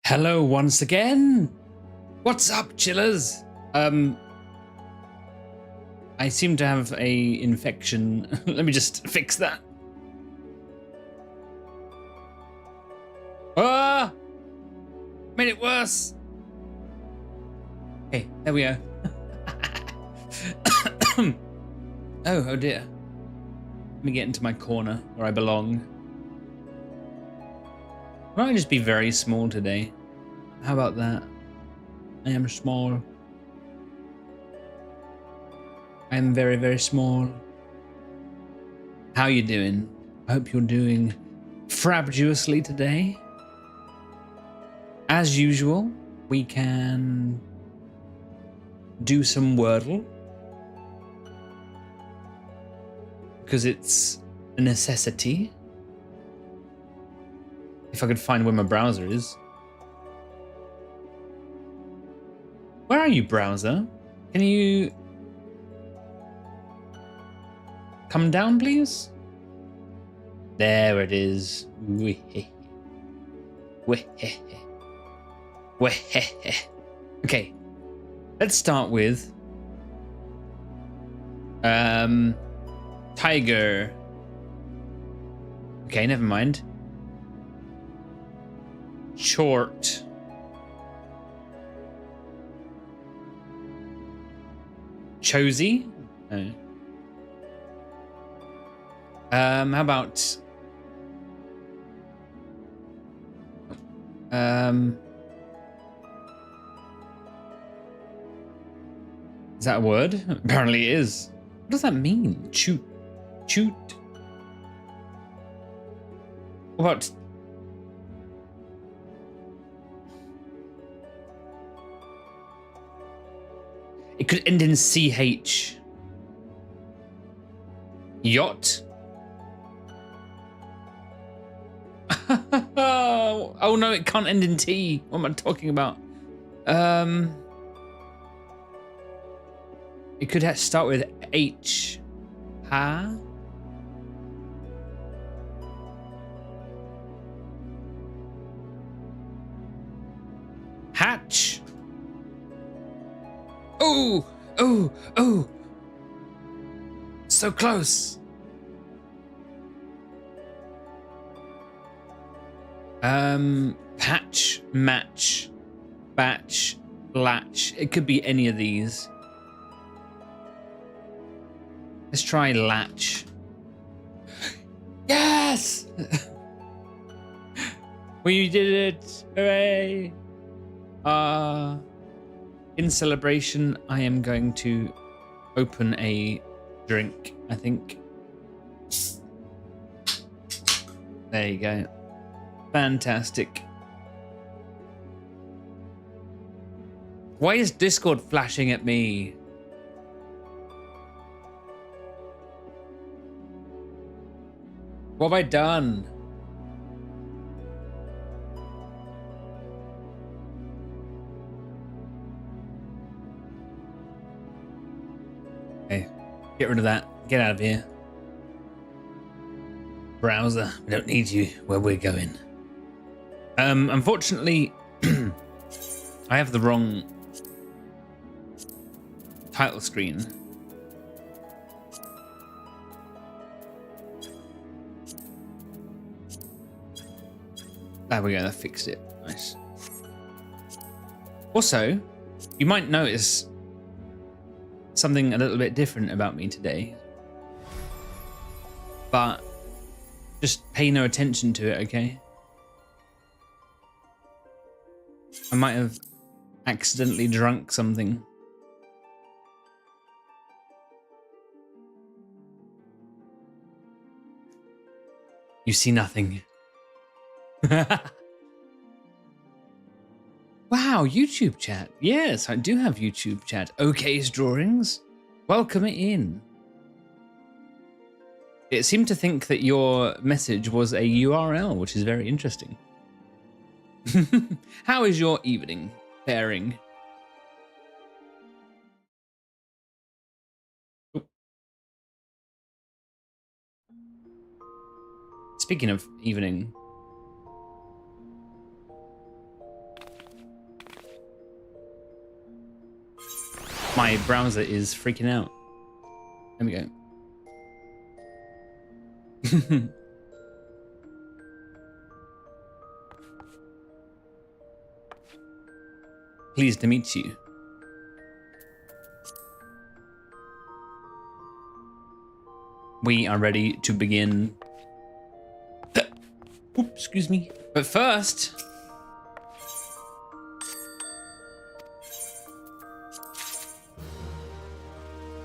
Hello once again. What's up, chillers? I seem to have a infection. Let me just fix that. Ah! Made it worse. Okay, there we go. Oh dear. Let me get into my corner where I belong. Why don't I just be very small today? How about that? I am small. I am very, very small. How you doing? I hope you're doing frabjulously today. As usual, we can do some Wordle. Because it's a necessity. If I could find where my browser is. Where are you, browser? Can you come down, please? There it is. Okay, let's start with tiger. Okay, never mind. Short. Chosy. Oh. How about is that a word? Apparently it is. What does that mean? Choot. What about it could end in CH. Yacht. Oh no, it can't end in T. What am I talking about? It could start with H. Ha? Hatch. Oh. So close. Patch, match, batch, latch. It could be any of these. Let's try latch. Yes! We did it! Hooray! In celebration, I am going to open a drink, I think. There you go. Fantastic. Why is Discord flashing at me? What have I done? Okay, get rid of that. Get out of here. Browser, we don't need you where we're going. Unfortunately, I have the wrong title screen. There we go, that fixed it. Nice. Also, you might notice something a little bit different about me today. But just pay no attention to it, okay? I might have accidentally drunk something. You see nothing. Wow, YouTube chat. Yes, I do have YouTube chat. OK's drawings. Welcome it in. It seemed to think that your message was a URL, which is very interesting. How is your evening faring? Speaking of evening, My browser is freaking out. There we go. Pleased to meet you. We are ready to begin. Oops, excuse me. But first,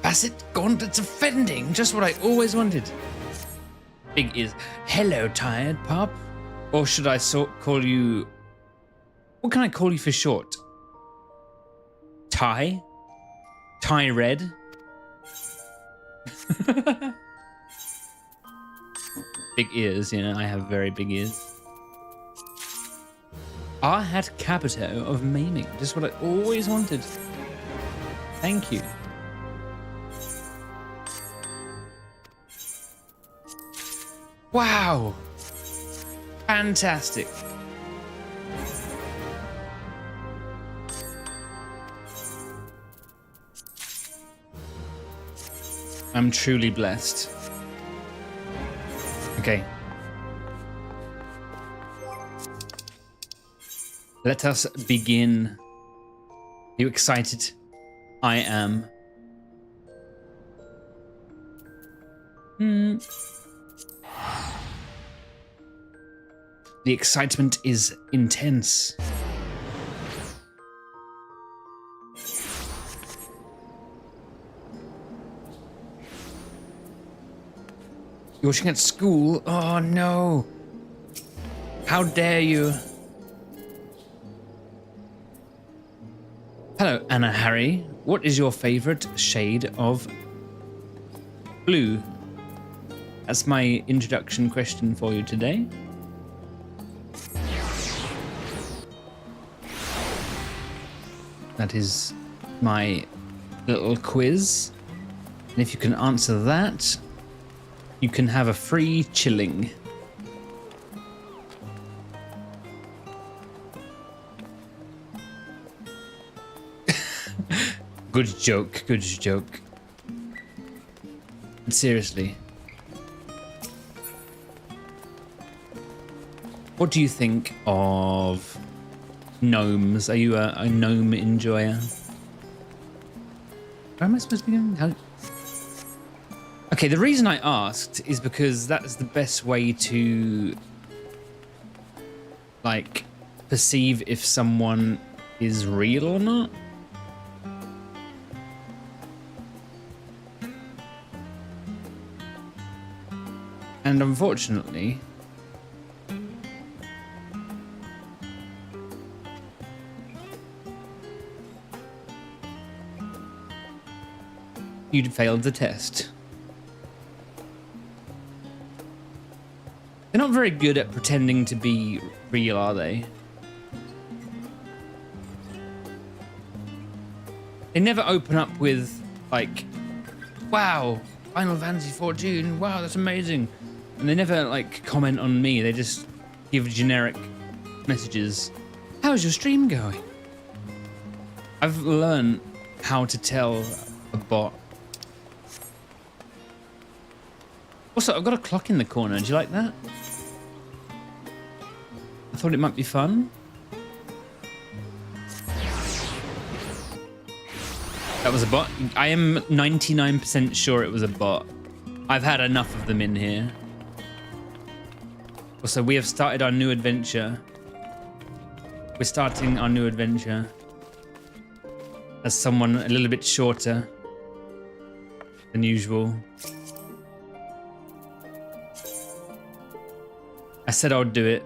Basset Gauntlet's offending. Just what I always wanted. Big is hello, tired pup. Or should I call you? What can I call you for short? Ty? Ty Red? Big ears, you know, I have very big ears. I had Capito of maiming, just what I always wanted. Thank you. Wow! Fantastic. I'm truly blessed. Okay. Let us begin. Are you excited? I am. The excitement is intense. You're watching at school? Oh no. How dare you? Hello, Anna Harry. What is your favorite shade of blue? That's my introduction question for you today. That is my little quiz. And if you can answer that, you can have a free chilling. Good joke, good joke. But seriously. What do you think of gnomes? Are you a gnome enjoyer? Where am I supposed to be going? How? Okay, the reason I asked is because that's the best way to, like, perceive if someone is real or not. And unfortunately, you'd failed the test. They're not very good at pretending to be real, are they? They never open up with, like, wow, Final Fantasy 14, wow, that's amazing. And they never, like, comment on me. They just give generic messages. How's your stream going? I've learned how to tell a bot. Also, I've got a clock in the corner. Do you like that? I thought it might be fun. That was a bot. I am 99% sure it was a bot. I've had enough of them in here. Also, we have started our new adventure. We're starting our new adventure as someone a little bit shorter than usual. I said I would do it.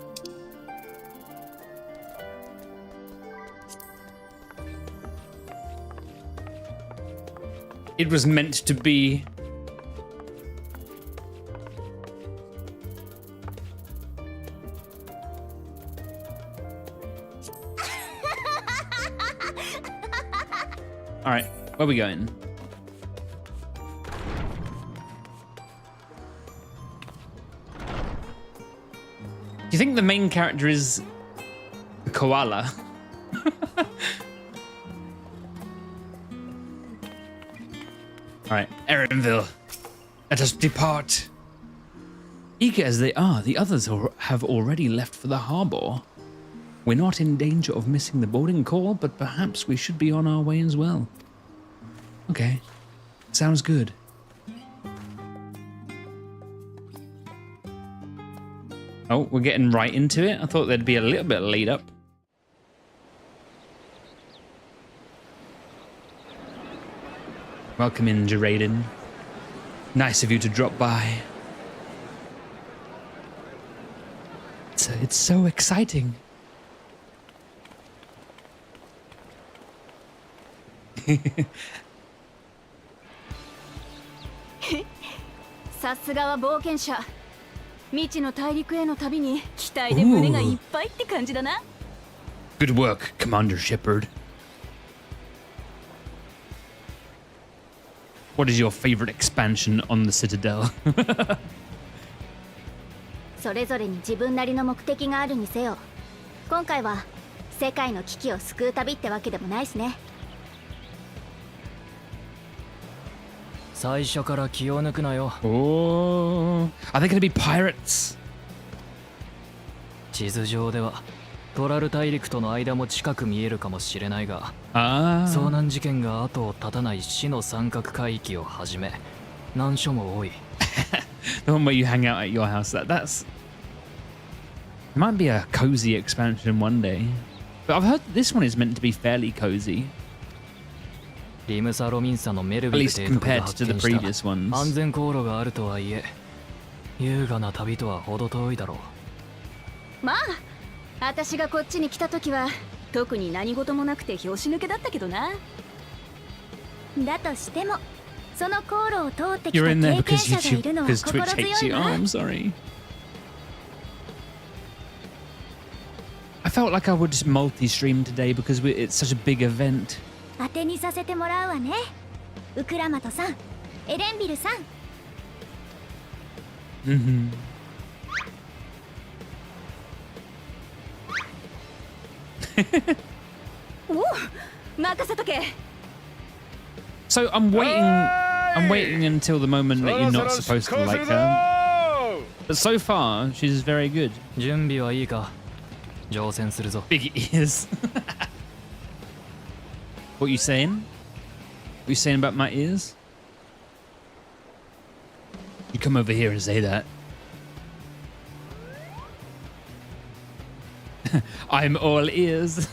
It was meant to be. All right, where are we going? Do you think the main character is a koala? All right, Erenville, let us depart. Eager as they are, the others have already left for the harbor. We're not in danger of missing the boarding call, but perhaps we should be on our way as well. Okay, sounds good. Oh, we're getting right into it. I thought there'd be a little bit laid up. Welcome in, Jarren. Nice of you to drop by. It's so exciting. さすがは冒険者。未知の大陸への旅に期待で胸がいっぱいって感じだな。Good work, Commander Shepard. What is your favorite expansion on the Citadel? それぞれに自分なりの目的があるにせよ、今回は世界の危機を救う旅ってわけでもないしね。最初から気を抜くなよ。Oh, are they going to be pirates? 地図上ではトラル大陸との間も近く見えるかもしれないが、遭難事件が後を絶たない死の三角海域をはじめ難所も多い。The one where you hang out at your house. That's might be a cozy expansion one day, but I've heard this one is meant to be fairly cozy. リムサロミンサのメル At ビル least 提督 compared が to 発 the 見し previous た ones. 安全航路があるとはいえ、優雅な旅とは程遠いだろう。まあ、私がこっちに来た時は特に何事もなくて拍子抜けだったけどな。だとしても、その航路を通ってきた You're in there 経験 because 者がいるのは Twitch 心 hates 強い you. わ。 Oh, I'm sorry. I felt like I would just multi-stream today because it's such a big event. 当てにさせてもらうわね。ウクラマトさん、エレンビルさん。Mm-hmm. So I'm waiting until the moment that you're not supposed to like her. But so far, she's very good. 準備はいいか。乗船するぞ。 Big ears. What you saying? What you saying about my ears? You come over here and say that. I'm all ears.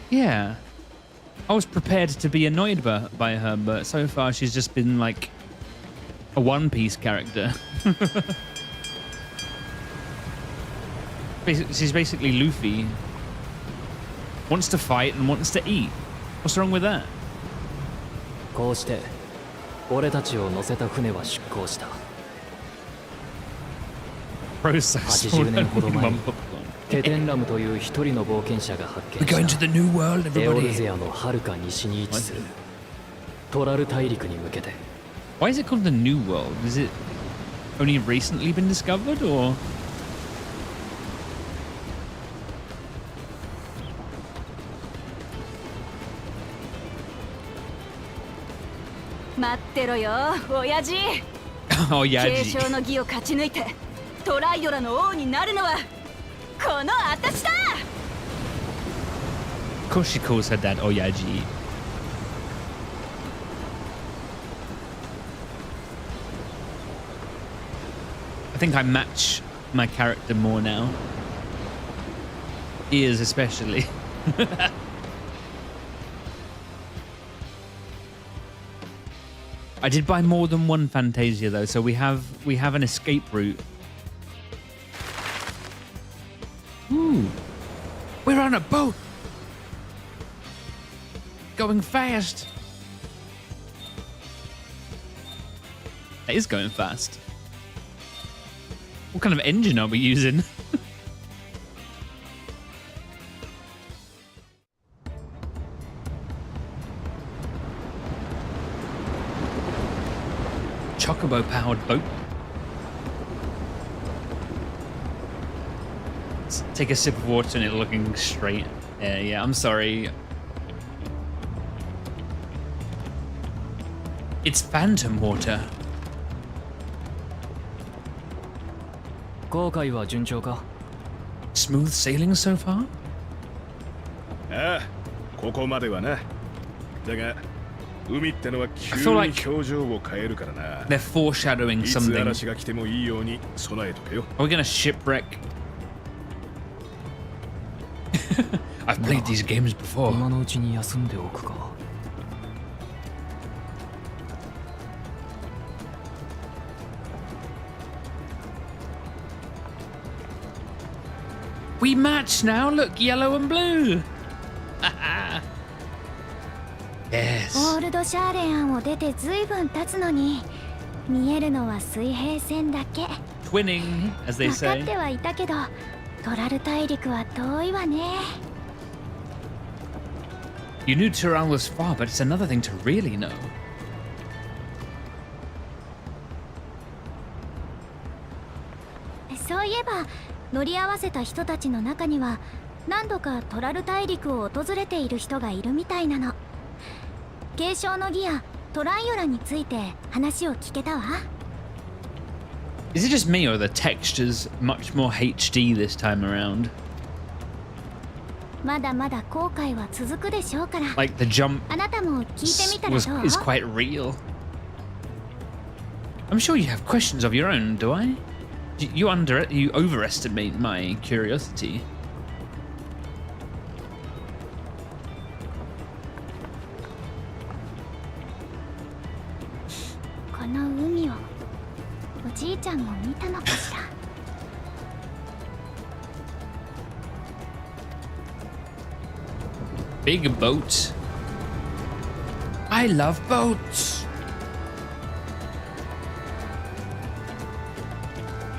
Yeah. I was prepared to be annoyed by her, but so far she's just been like a One Piece character. She's basically Luffy. Wants to fight and wants to eat. What's wrong with that? こうして俺たちを乗せた船は出港した。 Process. 80年ほど前にテテンラムという一人の冒険者が発 We're 見 going し to た the new world, エオル everybody. ゼアの遥か西に位置するトラル大陸に向けて。 Why is it called the new world? Is it only recently been discovered, or? 待ってろよ、親父。 Oh yeah. 継承の儀を勝ち抜いてトライドラの王になるのはこの私だ。 Of course she calls her dad Oyaji. I think I match my character more now. Ears especially. I did buy more than one Fantasia though, so we have an escape route. Ooh. We're on a boat. Going fast. That is going fast. What kind of engine are we using? Chocobo powered boat. Let's take a sip of water and it looking straight. Yeah, I'm sorry. It's phantom water. 航海は順調か Smooth sailing so far? ああ、ここまではな。だが、海ってのは急 I に feel like 表情を変えるからな。 They're foreshadowing いつ something. 嵐が来てもいいように備えとけよ。 Are we gonna shipwreck? I've played these games before. 今のうちに休んでおくか We match now. Look, yellow and blue. Yes. オールドシャーレアンを出てずいぶん経つのに見えるのは水平線だけ Twinning, as they 分か say. ってはいたけどトラル大陸は遠いわね You knew Turan was far, but it's another thing to really know. そういえば乗り合わせた人たちの中には何度かトラル大陸を訪れている人がいるみたいなの継承の儀やトライオラについて話を聞けたわ Is it just me or the texture's much more HD this time around? まだまだ後悔は続くでしょうから Like the jump あなたも聞いてみたら was どう is quite real. I'm sure you have questions of your own, do I? You overestimate my curiosity. この海をおじいちゃんも見たのかしら Big boat. I love boats.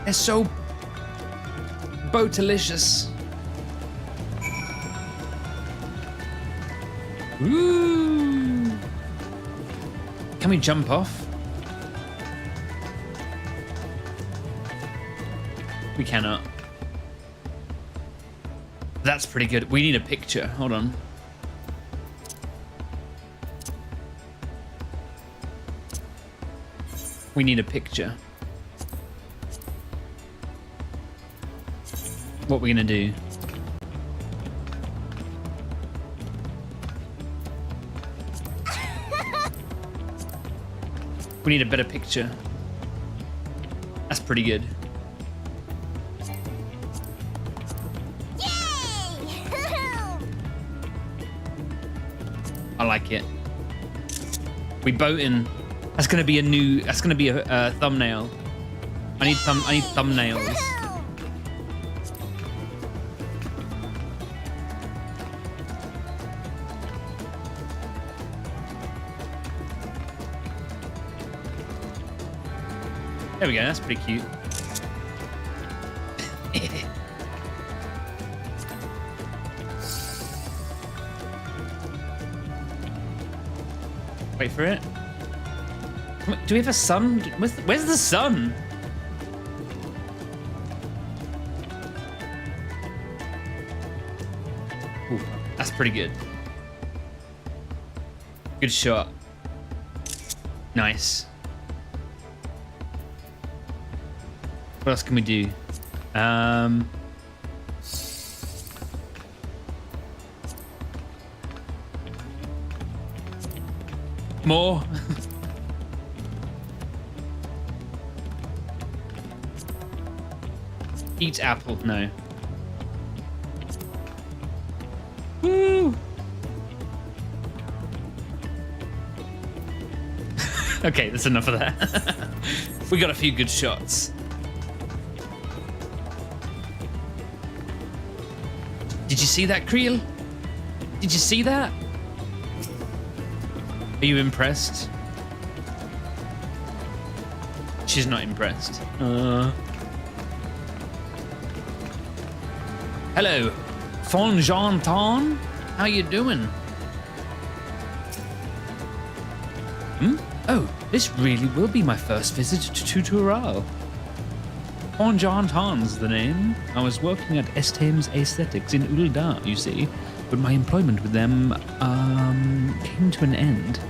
They're so boatalicious. Ooh. Can we jump off? We cannot. That's pretty good. We need a picture. Hold on. We need a picture. What are we gonna do? We need a better picture. That's pretty good. I like it. We boating. That's gonna be a new. That's gonna be a thumbnail. I need thumbnails. There we go. That's pretty cute. Wait for it. Do we have a sun? Where's the sun? Ooh, that's pretty good. Good shot. Nice. What else can we do? More. Eat apple. No. Woo. Okay, that's enough of that. We got a few good shots. Did you see that, Creel? Did you see that? Are you impressed? She's not impressed. Hello, Fonjanton. How you doing? Oh, this really will be my first visit to Tutural. John Hans, the name. I was working at Estems Aesthetics in Ulda, you see, but my employment with them came to an end.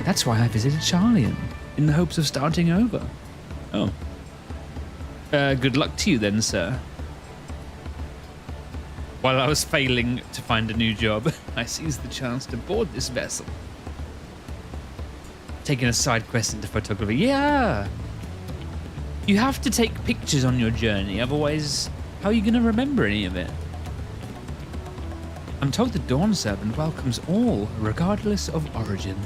That's why I visited Charlian, in the hopes of starting over. Oh. Good luck to you then, sir. While I was failing to find a new job, I seized the chance to board this vessel. Taking a side quest into photography. Yeah! You have to take pictures on your journey, otherwise, how are you going to remember any of it? I'm told the Dawn Servant welcomes all, regardless of origin.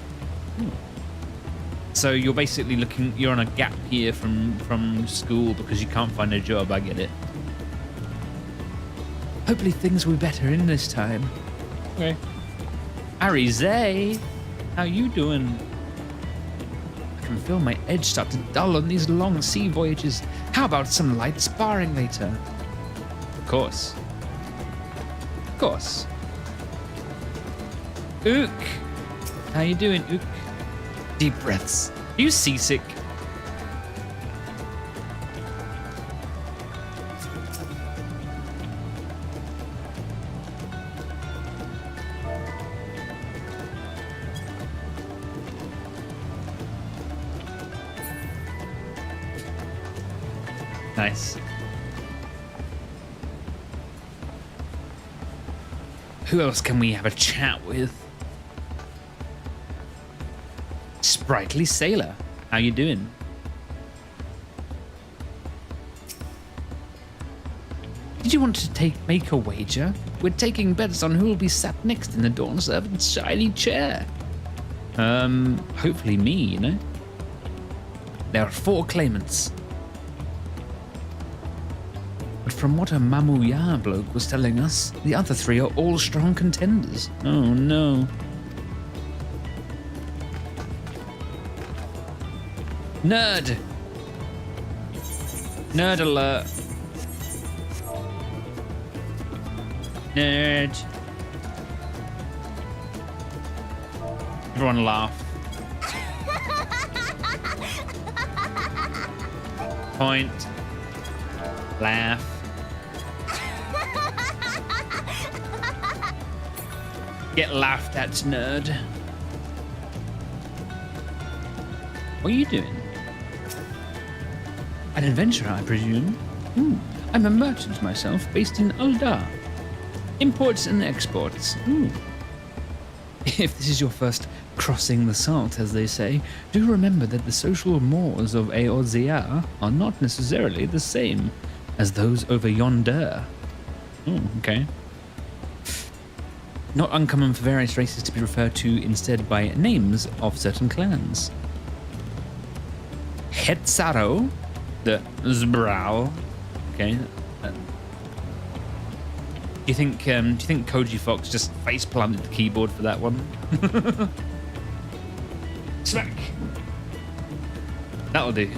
So you're basically you're on a gap year from school because you can't find a job, I get it. Hopefully things will be better in this time. Okay. Arizay, how you doing? I can feel my edge start to dull on these long sea voyages. How about some light sparring later? Of course. Of course. Ook, how you doing, Ook? Deep breaths. Are you seasick? Nice. Who else can we have a chat with? Sprightly Sailor, how you doing? Did you want to make a wager? We're taking bets on who will be sat next in the Dawn Servant's shiny chair. Hopefully me, you know? There are 4 claimants. But from what a Mamuya bloke was telling us, the other 3 are all strong contenders. Oh no. Nerd! Nerd alert. Nerd. Everyone laugh. Point. Laugh. Get laughed at, nerd. What are you doing? An adventurer, I presume? I'm a merchant myself, based in Ulda. Imports and exports. If this is your first crossing the salt, as they say, do remember that the social mores of Eorzea are not necessarily the same as those over yonder. Okay. Not uncommon for various races to be referred to instead by names of certain clans. Hetzaro, the Zbral. Okay. Do you think Koji Fox just face planted the keyboard for that one? Smack. That'll do.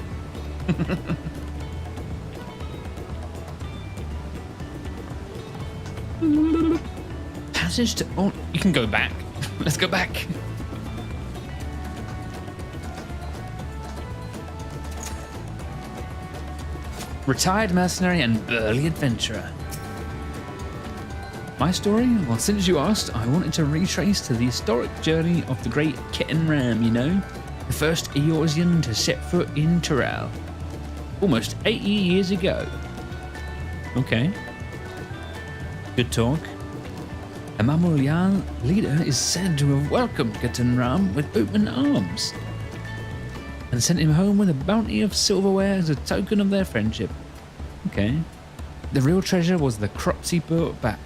Passage to... Oh, you can go back. Let's go back. Retired mercenary and burly adventurer. My story? Well, since you asked, I wanted to retrace to the historic journey of the great Kitten Ram, you know? The first Eorzean to set foot in Tyrell. Almost 80 years ago. Okay. Good talk. A Mamulian leader is said to have welcomed Kitten Ram with open arms and sent him home with a bounty of silverware as a token of their friendship. Okay. The real treasure was the crops he brought back.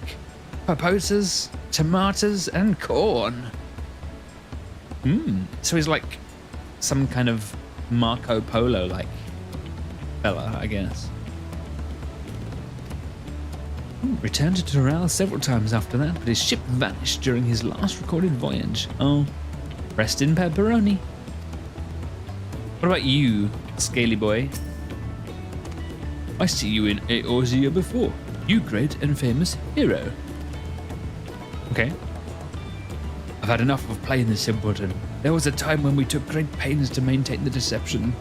Paposas, tomatoes, and corn. So he's like some kind of Marco Polo-like fella, I guess. Returned to Tyrell several times after that, but his ship vanished during his last recorded voyage. Oh, rest in pepperoni. What about you, Scaly Boy? I see you in Eorzea before. You great and famous hero. Okay. I've had enough of playing the simpleton. There was a time when we took great pains to maintain the deception.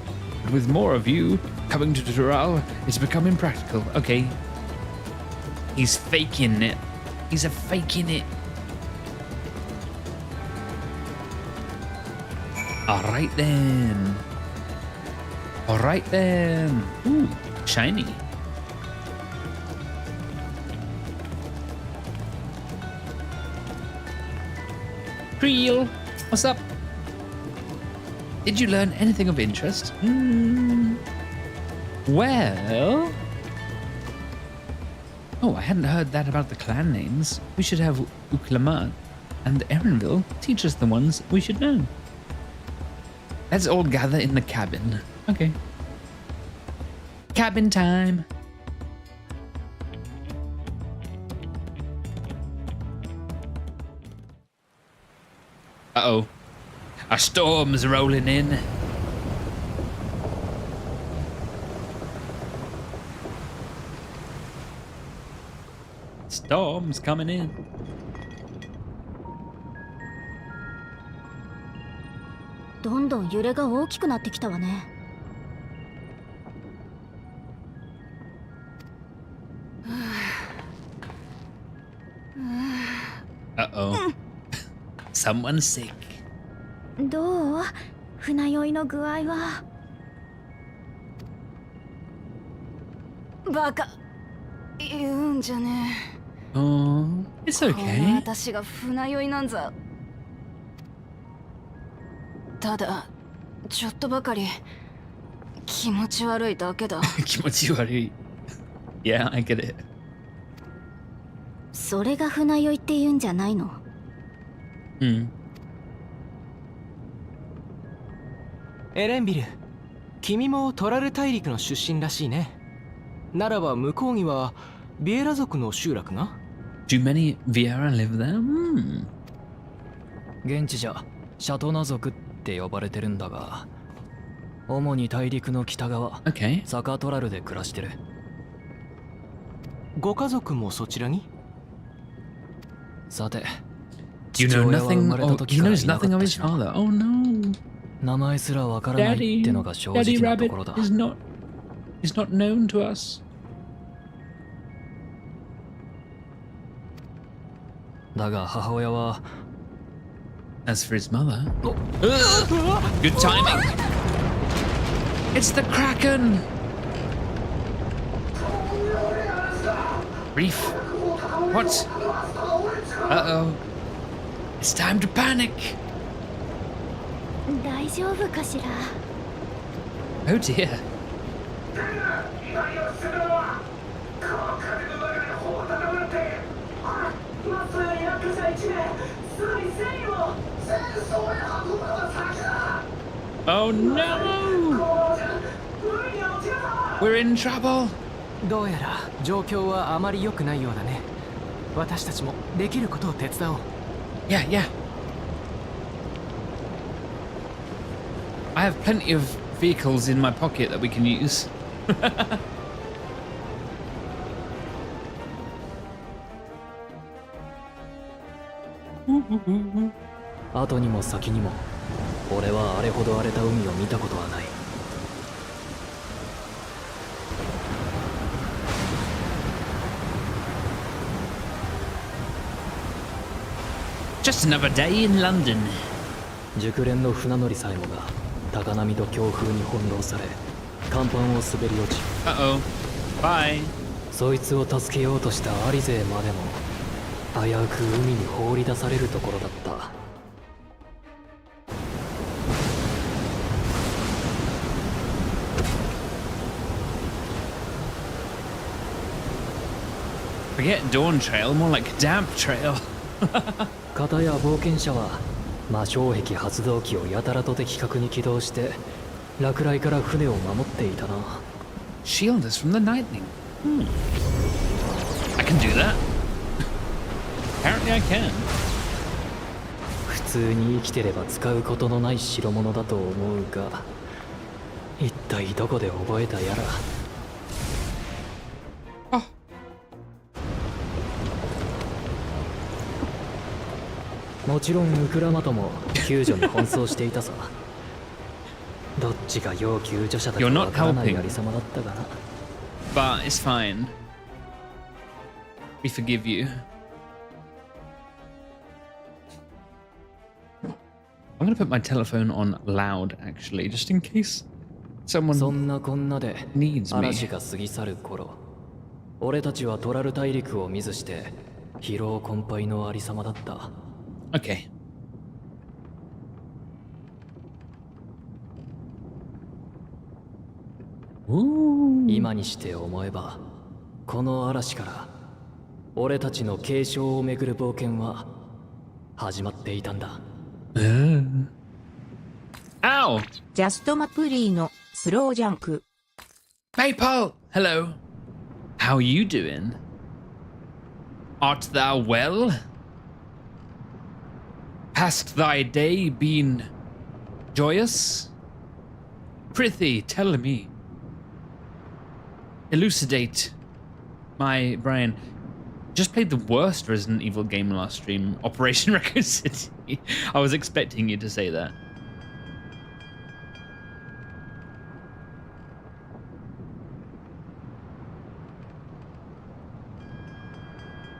with more of you coming to Tural, it's becoming practical. Okay. He's faking it. He's a faking it. Alright then. Alright then. Ooh, shiny. Creel, what's up? Did you learn anything of interest? Well... Oh, I hadn't heard that about the clan names. We should have Wuk Lamat and Erenville teach us the ones we should know. Let's all gather in the cabin. Okay. Cabin time. Uh-oh. A storm's rolling in. Storm's coming in. Don don 揺れが大きくなってきたわね。Uh-oh. Someone's sick. どう？船酔いの具合は。バカ言うんじゃねえ。Oh, it's こんな okay. 私が船酔いなんざ。ただちょっとばかり気持ち悪いだけだ。気持ち悪い。Yeah, I get it. それが船酔いって言うんじゃないの？エレンビル、君もトラル大陸の出身らしいね。ならば向こうにはビエラ族の集落が？ Do many Viera live there? 現地じゃシャトナ族って呼ばれてるんだが、主に大陸の北側、Okay. サカトラルで暮らしてる。ご家族もそちらに？さて、 You 父 know 親は生 nothing. まれた Oh, 時 he から knows いなか nothing っ of た his しな。 father. Oh no. 名前すらわからないっ Daddy, てのが正 Daddy 直なと Rabbit ころだ。 is not known to us. だが母親は As for his mother, good timing. It's the Kraken. Reef. What? Uh-oh. It's time to panic. 大丈夫かしら。 Oh dear. Oh no! We're in trouble. どうやら状況はあまり良くないようだね。私たちもできることを手伝おう。Yeah, yeah. I have plenty of vehicles in my pocket that we can use. 後にも先にも俺はあれほど荒れた海を見たことはない。Just another day in London. 熟練の船乗りさえもが高波と強風に翻弄され甲板を滑り落ち、 Uh-oh. Bye. そいつを助けようとしたアリ勢までも危うく海に放り出されるところだった。Forget Dawntrail, more like Damptrail. 片や冒険者は魔性壁発動機をやたらと的確に起動して落雷から船を守っていたな。 Shield us from the lightning. I can do that. Apparently I can. 普通に生きてれば使うことのない代物だと思うが、一体どこで覚えたやら。もちろんウクラマトも救助に奔走していたさ。どっちが要救助者だ You're か not わからない helping. ありさまだったがな。 But it's fine. We forgive you. I'm gonna put my telephone on loud, actually, just in case そ someone んなこんなで needs me. 嵐が過ぎ去る頃、俺たちはトラル大陸を見ずして疲労困憊のありさまだった。 Okay. Ooh. 今にして思えば、この嵐から俺たちの継承をめぐる冒険は始まっていたんだ。Ow! ジャストマプリーのスロージャンク。 Hey, Paul! Hello. How you doing? Art thou well? Hast thy day been joyous? Prithee, tell me. Elucidate my brain. Just played the worst Resident Evil game last stream, Operation Raccoon City. I was expecting you to say that.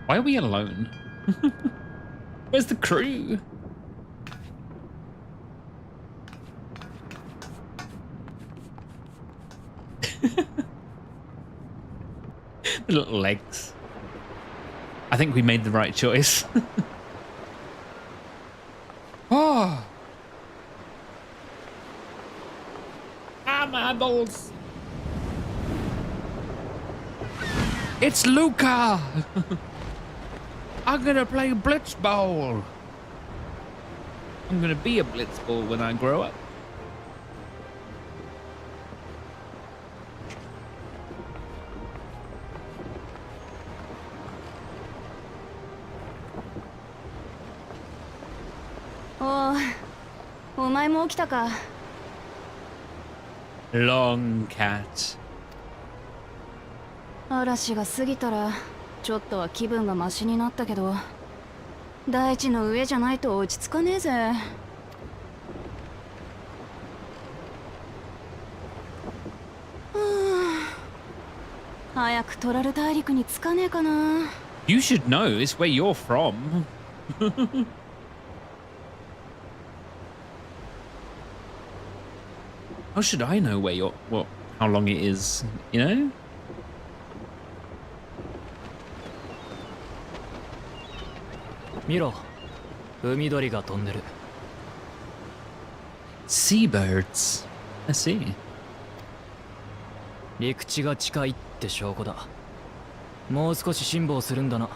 Why are we alone? Where's the crew? The little legs. I think we made the right choice. Oh! Ah, my eyeballs! It's Luca! I'm gonna play Blitzball! I'm gonna be a Blitzball when I grow up. Long cat. 嵐が過ぎたらちょっとは気分がマシになったけど、大地の上じゃないと落ち着かねえぜ。早くトラル大陸に着かねえかな。 You should know, it's where you're from. How should I know where you're, how long it is, you know? 見ろ、海鳥が飛んでる。 Seabirds. I see. 陸地が近いって証拠だ。もう少し辛抱するんだな。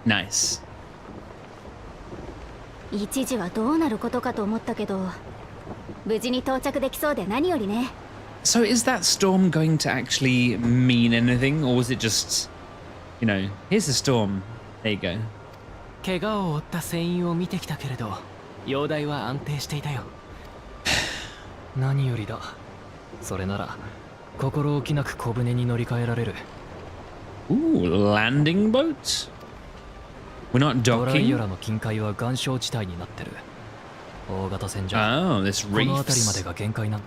Nice. 一時はどうなることかと思ったけど、無事に到着できそうで何よりね。 So is that storm going to actually mean anything, or was it just, you know, here's the storm, there you go. 怪我を負った船員を見てきたけれど、容体は安定していたよ。何よりだ。それなら心置きなく小舟に乗り換えられる。 Ooh, landing boat? We're not ドライヨ docking? ラの近海は岩礁地帯になってる。大型船じゃ Oh, this この辺りまで reefs. が限界な。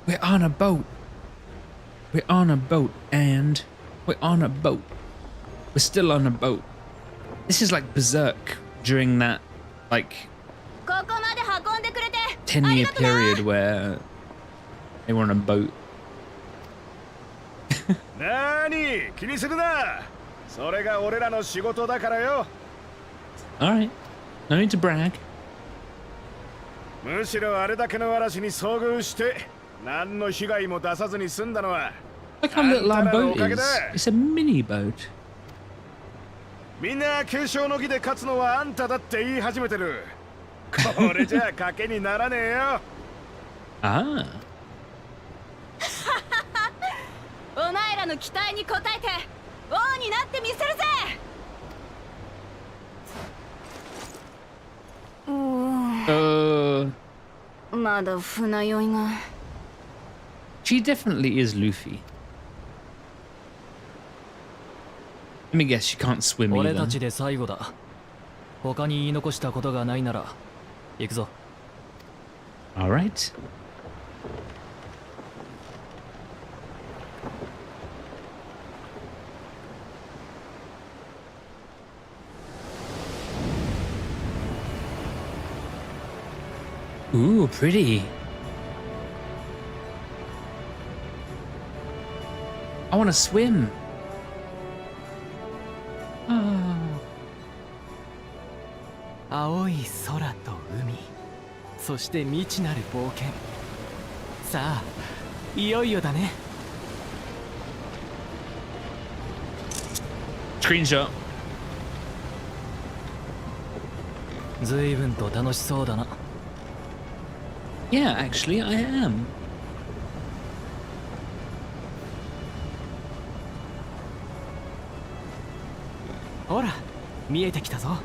We're on a boat. We're on a boat, and we're on a boat. We're still on a boat. This is like Berserk during that, like, ここまで運んでくれて 10-year period where they were on a boat. なーに気にするな。それが俺らの仕事だからよ。 Alright, no need to brag. むしろあれだけの嵐に遭遇して何の被害も出さずに済んだのは Look how little our boat is. It's a mini boat. みんな継承の儀で勝つのはあんただって言い始めてる。これじゃ賭けにならねえよ。Ah. お前らの期待に応えて王になってみせるぜ。Uh, まだ船酔いが。She definitely is Luffy. Let me guess, she can't swim 俺た either. ちで最後だ。他に言い残したことがないなら行くぞ。 All right. Ooh, pretty. I want to swim. Oh. 青い空と海、そして未知なる冒険。さあ、いよいよだね。 Screenshot. 随分と楽しそうだな。 Yeah, actually, I am. ほら、見えてきたぞ。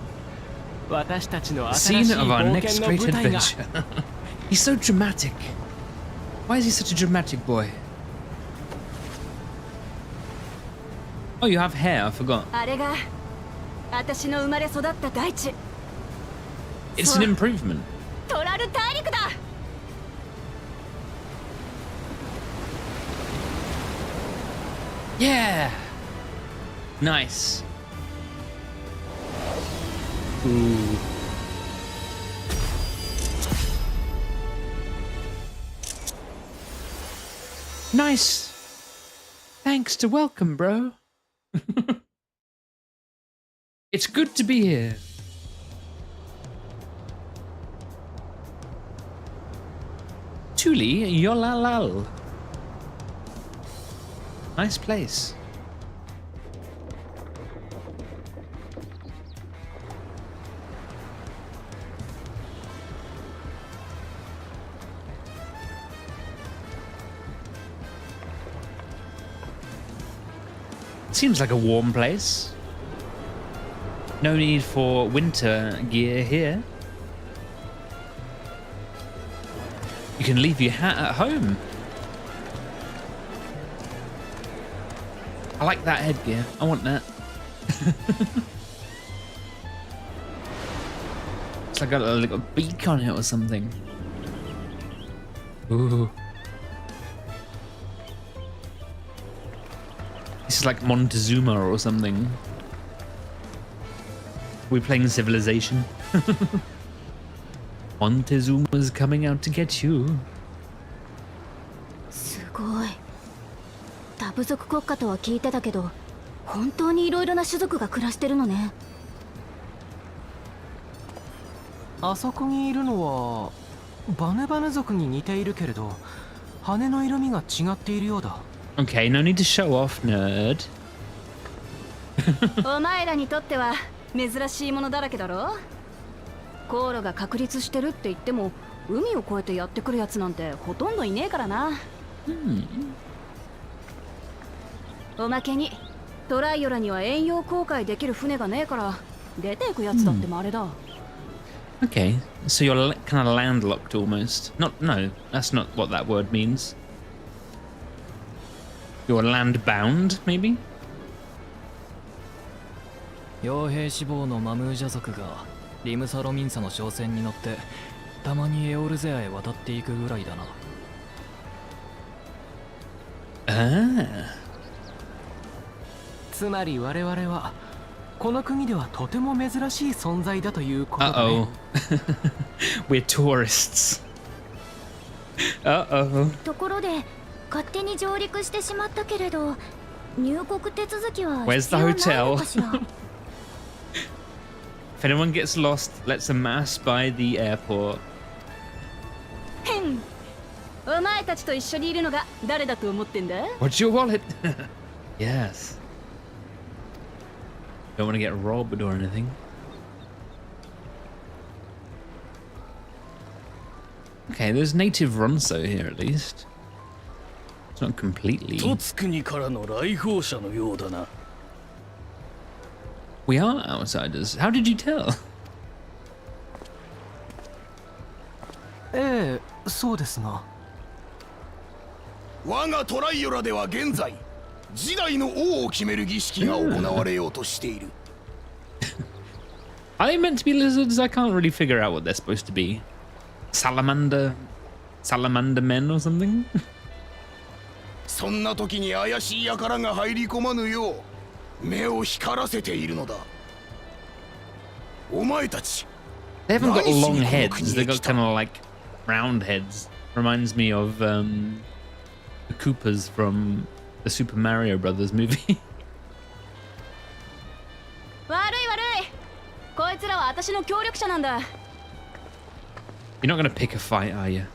私たちの The 新しい scene of our 冒 next 険の great 舞台が。 adventure. He's so dramatic. Why is he such a dramatic boy? Oh, you have hair. I forgot. あれが私の生まれ育った大地 It's an improvement. トラル大陸だ。 Yeah. Nice. Ooh. Nice. Thanks to welcome, bro. It's good to be here. Tuli Yolalal. Nice place. Seems like a warm place. No need for winter gear here. You can leave your hat at home. I like that headgear. I want that. It's like got a little beak on it or something. Ooh. This is like Montezuma or something. We're playing Civilization. Montezuma's coming out to get you. すごい。多部族国家とは聞いてたけど、本当にいろいろな種族が暮らしてるのね。あそこにいるのはバネバネ族に似ているけれど、羽の色味が違っているようだ。Okay, no need to show off, nerd. お前らにとっては珍しいものだらけだろ。航路が確立してるって言っても、海を越えてやってくるやつなんてほとんどいねえからな。おまけにトライオラには遠洋航海できる船がねえから出ていくやつだってもあれだ。Okay, so you're kind of landlocked almost. No, that's not what that word means. You're landbound, maybe? 傭兵志望のマムージャ族がリムサロミンサの商船に乗ってたまにエオルゼアへ渡っていくぐらいだな。Ah. つまり我々はこの国ではとても珍しい存在だということだね。Uh-oh. We're tourists. Uh-oh. ところで勝手に上陸してしまったけれど、入国手続きは Where's 必要ない the の hotel? かしら。If anyone gets lost, let's amass by the airport. へん。お前たちと一緒にいるのが誰だと思ってんだ？ What's your wallet? Yes. Don't want to get robbed or anything. Okay, there's native Ronso here at least. It's not completely. トツ国からの来訪者のようだな。We are outsiders. How did you tell? ええ、そうですが。我がトライオラでは現在次代の王を決める儀式が行われようとしている。Are they meant to be lizards? I can't really figure out what they're supposed to be. Salamander men or something? そんな時に怪しい輩が入り込まぬよう目を光らせているのだ。お前たち。They haven't got long heads. They've got kind of like round heads. Reminds me of the Koopas from the Super Mario Brothers movie. 悪い悪い。こいつらは私の協力者なんだ。You're not gonna pick a fight, are you?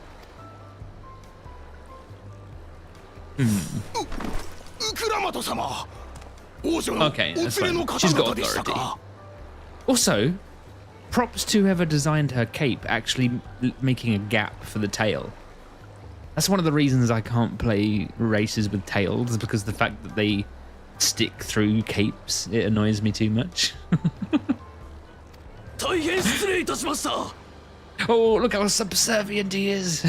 ウクラマト様。王女のお連 Okay, that's れの fine. 方 She's 々 got でした authority. か。 Also, props to whoever designed her cape actually making a gap for the tail. That's one of the reasons I can't play races with tails, because the fact that they stick through capes, it annoys me too much. 大変失礼いたしました。 Oh, look how subservient he is.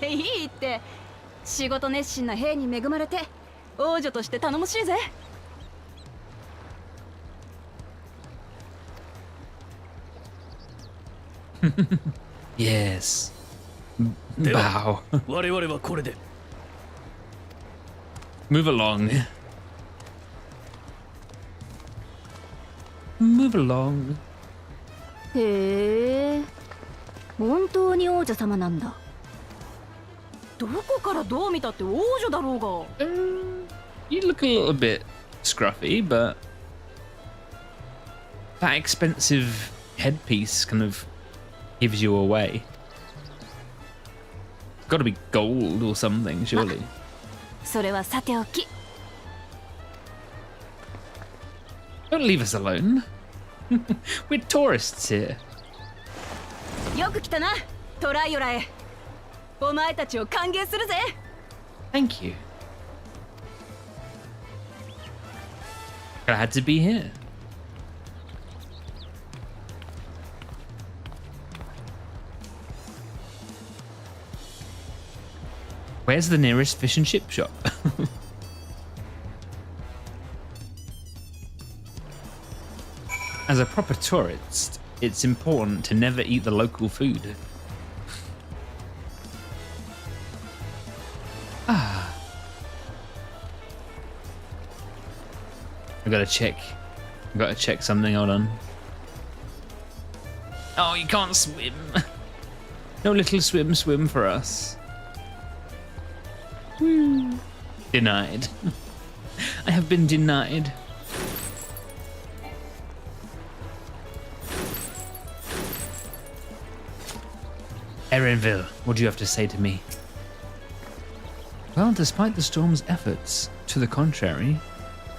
いいって。仕事熱心な兵に恵まれて王女として頼もしいぜ。Yes. では Bow. 我々はこれで。 Move along. Move along. へえ。本当に王女様なんだ。どこからどう見たって王女だろうが。You look a little bit scruffy, but that expensive headpiece kind of gives you away. Got to be gold or something, surely. それはさておき。 Don't leave us alone. We're tourists here. よく来たな、トライオラへ。お前たちを歓迎するぜ。 Thank you. Glad to be here. Where's the nearest fish and chip shop? As a proper tourist, it's important to never eat the local food. I gotta check something, hold on. Oh, you can't swim. No little swim for us. Woo. Denied. I have been denied. Erenville, what do you have to say to me? Well, despite the storm's efforts, to the contrary,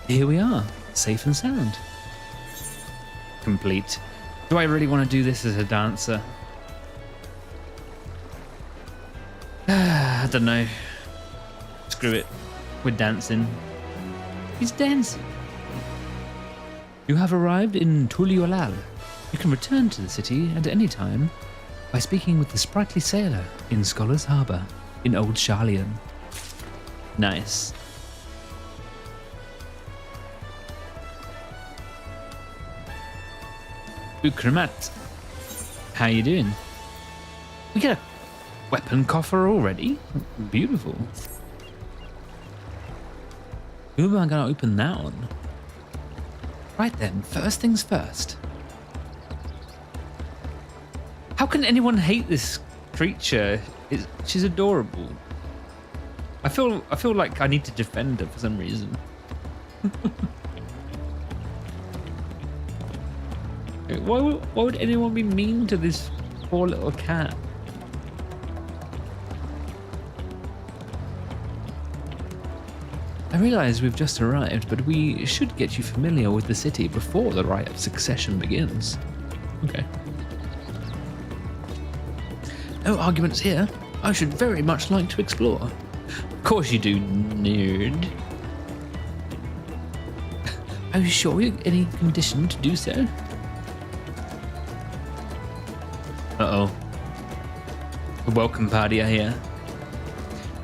here we are, safe and sound. Complete. Do I really want to do this as a dancer? I don't know. Screw it. We're dancing. He's dancing. You have arrived in Tuliolal. You can return to the city at any time by speaking with the sprightly sailor in Scholar's Harbour in Old Charlian. Nice. Wuk Lamat, how you doing? We get a weapon coffer already? Beautiful. Who am I going to open that on? Right then, first things first. How can anyone hate this creature? She's adorable. I feel like I need to defend her for some reason. Why would anyone be mean to this poor little cat? I realise we've just arrived, but we should get you familiar with the city before the rite of succession begins. Okay. No arguments here. I should very much like to explore. Of course you do, nerd. Are you sure you're in any condition to do so? Uh-oh. A welcome party, I hear.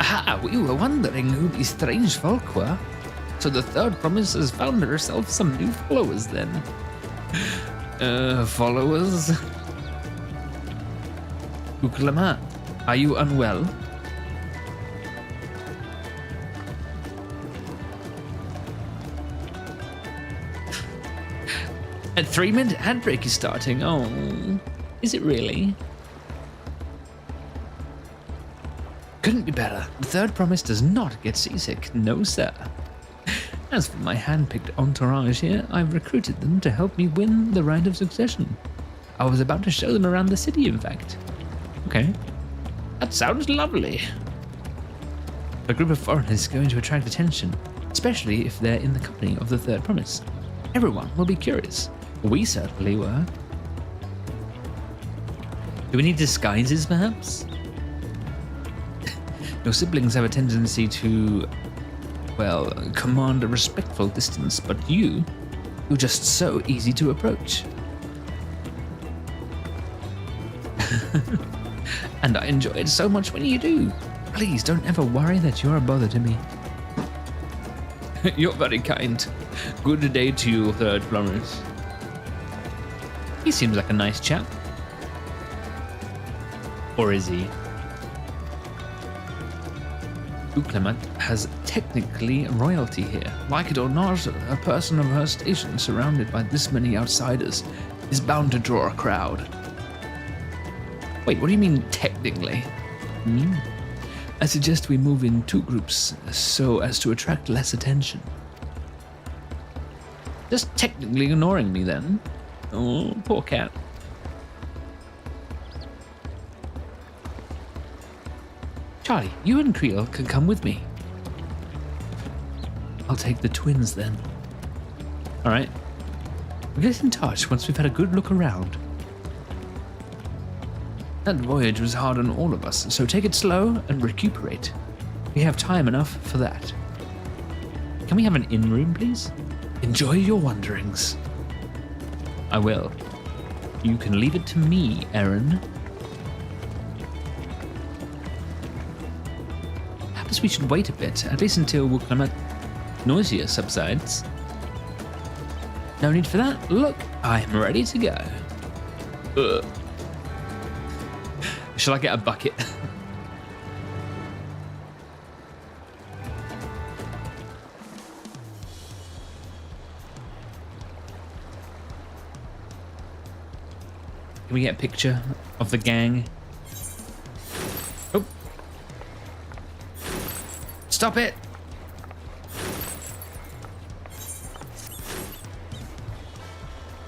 Aha, we were wondering who these strange folk were. So the third promise has found herself some new followers then. Followers? Wuk Lamat, are you unwell? A 3-minute ad break is starting. Oh, is it really? Couldn't be better. The third promise does not get seasick. No, sir. As for my hand-picked entourage here, I've recruited them to help me win the right of succession. I was about to show them around the city, in fact. Okay. That sounds lovely. A group of foreigners is going to attract attention, especially if they're in the company of the third promise. Everyone will be curious. We certainly were. Do we need disguises, perhaps? Your siblings have a tendency to, well, command a respectful distance, but you're just so easy to approach. And I enjoy it so much when you do. Please don't ever worry that you're a bother to me. You're very kind. Good day to you, third promise. He seems like a nice chap. Or is he? Wuk Lamat has technically royalty here. Like it or not, a person of her station surrounded by this many outsiders is bound to draw a crowd. Wait, what do you mean technically? I suggest we move in 2 groups so as to attract less attention. Just technically ignoring me then? Oh, poor cat. Charlie, you and Creel can come with me. I'll take the twins then. Alright. We'll get in touch once we've had a good look around. That voyage was hard on all of us, so take it slow and recuperate. We have time enough for that. Can we have an in-room, please? Enjoy your wanderings. I will. You can leave it to me, Aaron. Perhaps we should wait a bit, at least until Wuk Lamat nausea subsides. No need for that. Look, I'm ready to go. Ugh. Shall I get a bucket? Can we get a picture of the gang? Oh. Stop it!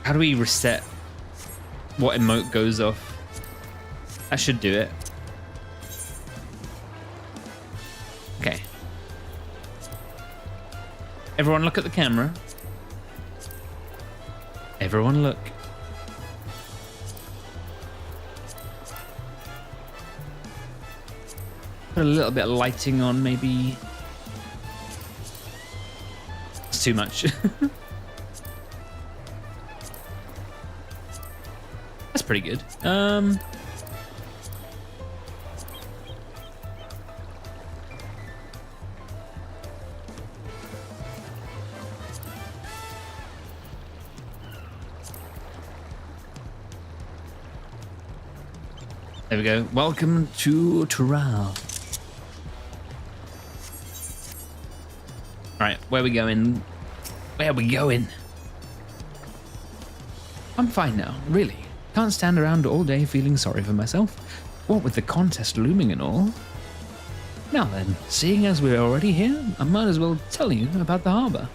How do we reset what emote goes off? I should do it. Okay. Everyone look at the camera. Everyone look. Put a little bit of lighting on, maybe. It's too much. That's pretty good. There we go. Welcome to Tural. Alright, where are we going? Where are we going? I'm fine now, really. Can't stand around all day feeling sorry for myself. What with the contest looming and all. Now then, seeing as we're already here, I might as well tell you about the harbour.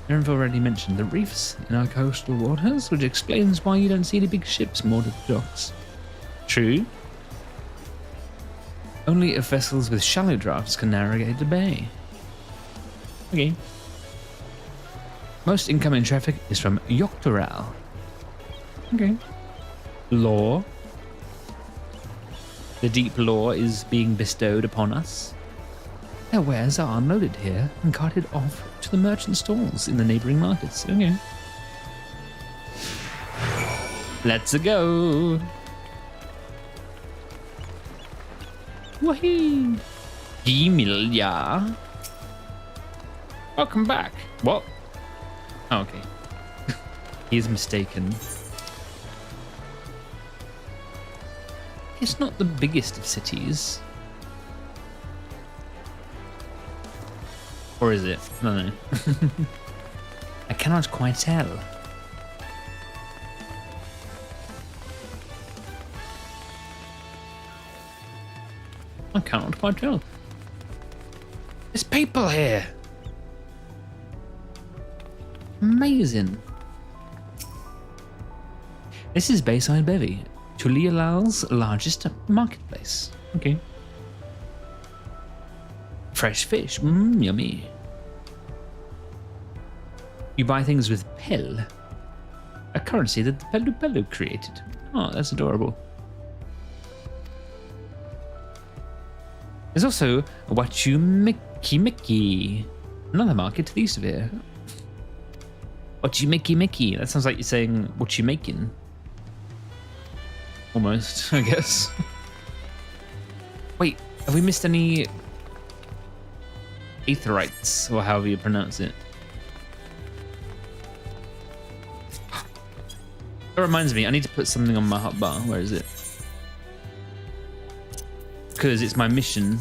Aaron's already mentioned the reefs in our coastal waters, which explains why you don't see any big ships moored at the docks. True. Only if vessels with shallow drafts can navigate the bay. Okay. Most incoming traffic is from Yoctoral. Okay. Lore. The deep lore is being bestowed upon us. Their wares are unloaded here and carted off to the merchant stalls in the neighboring markets. Okay. Let's go. Wahee! Emilia. Welcome back. What? Oh, okay. He is mistaken. It's not the biggest of cities. Or is it? No. I cannot quite tell. I cannot quite tell. There's people here. Amazing. This is Bayside Bevy, Tulialal's largest marketplace. Okay. Fresh fish, yummy. You buy things with Pel, a currency that the Pelu Pelu created. Oh, that's adorable. There's also a Wachumiki, another market to the east of here. Wachumiki, that sounds like you're saying what you making. Almost, I guess. Wait, have we missed any aetherites, or however you pronounce it? That reminds me, I need to put something on my hotbar. Where is it? Because it's my mission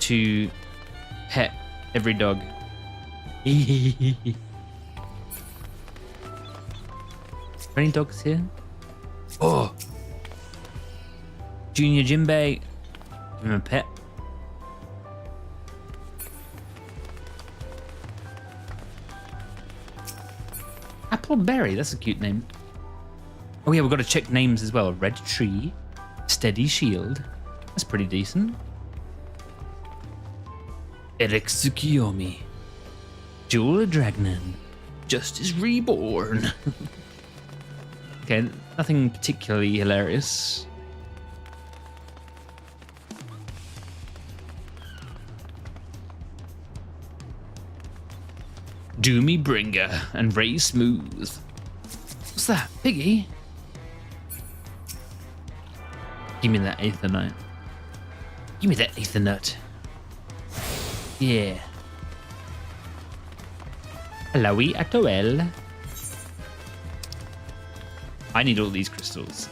to pet every dog. Are there any dogs here? Oh! Junior Jinbei. Give him a pet. Appleberry, that's a cute name. Oh yeah, we've got to check names as well. Red Tree, Steady Shield. That's pretty decent. Eric Tsukiyomi, Jewel Dragnon, Justice Reborn. Okay, nothing particularly hilarious. Doomy Bringer and Ray Smooth. What's that, Piggy? Give me that Aetherite. Give me that Aethernut. Yeah. Hello-y Atoel. I need all these crystals.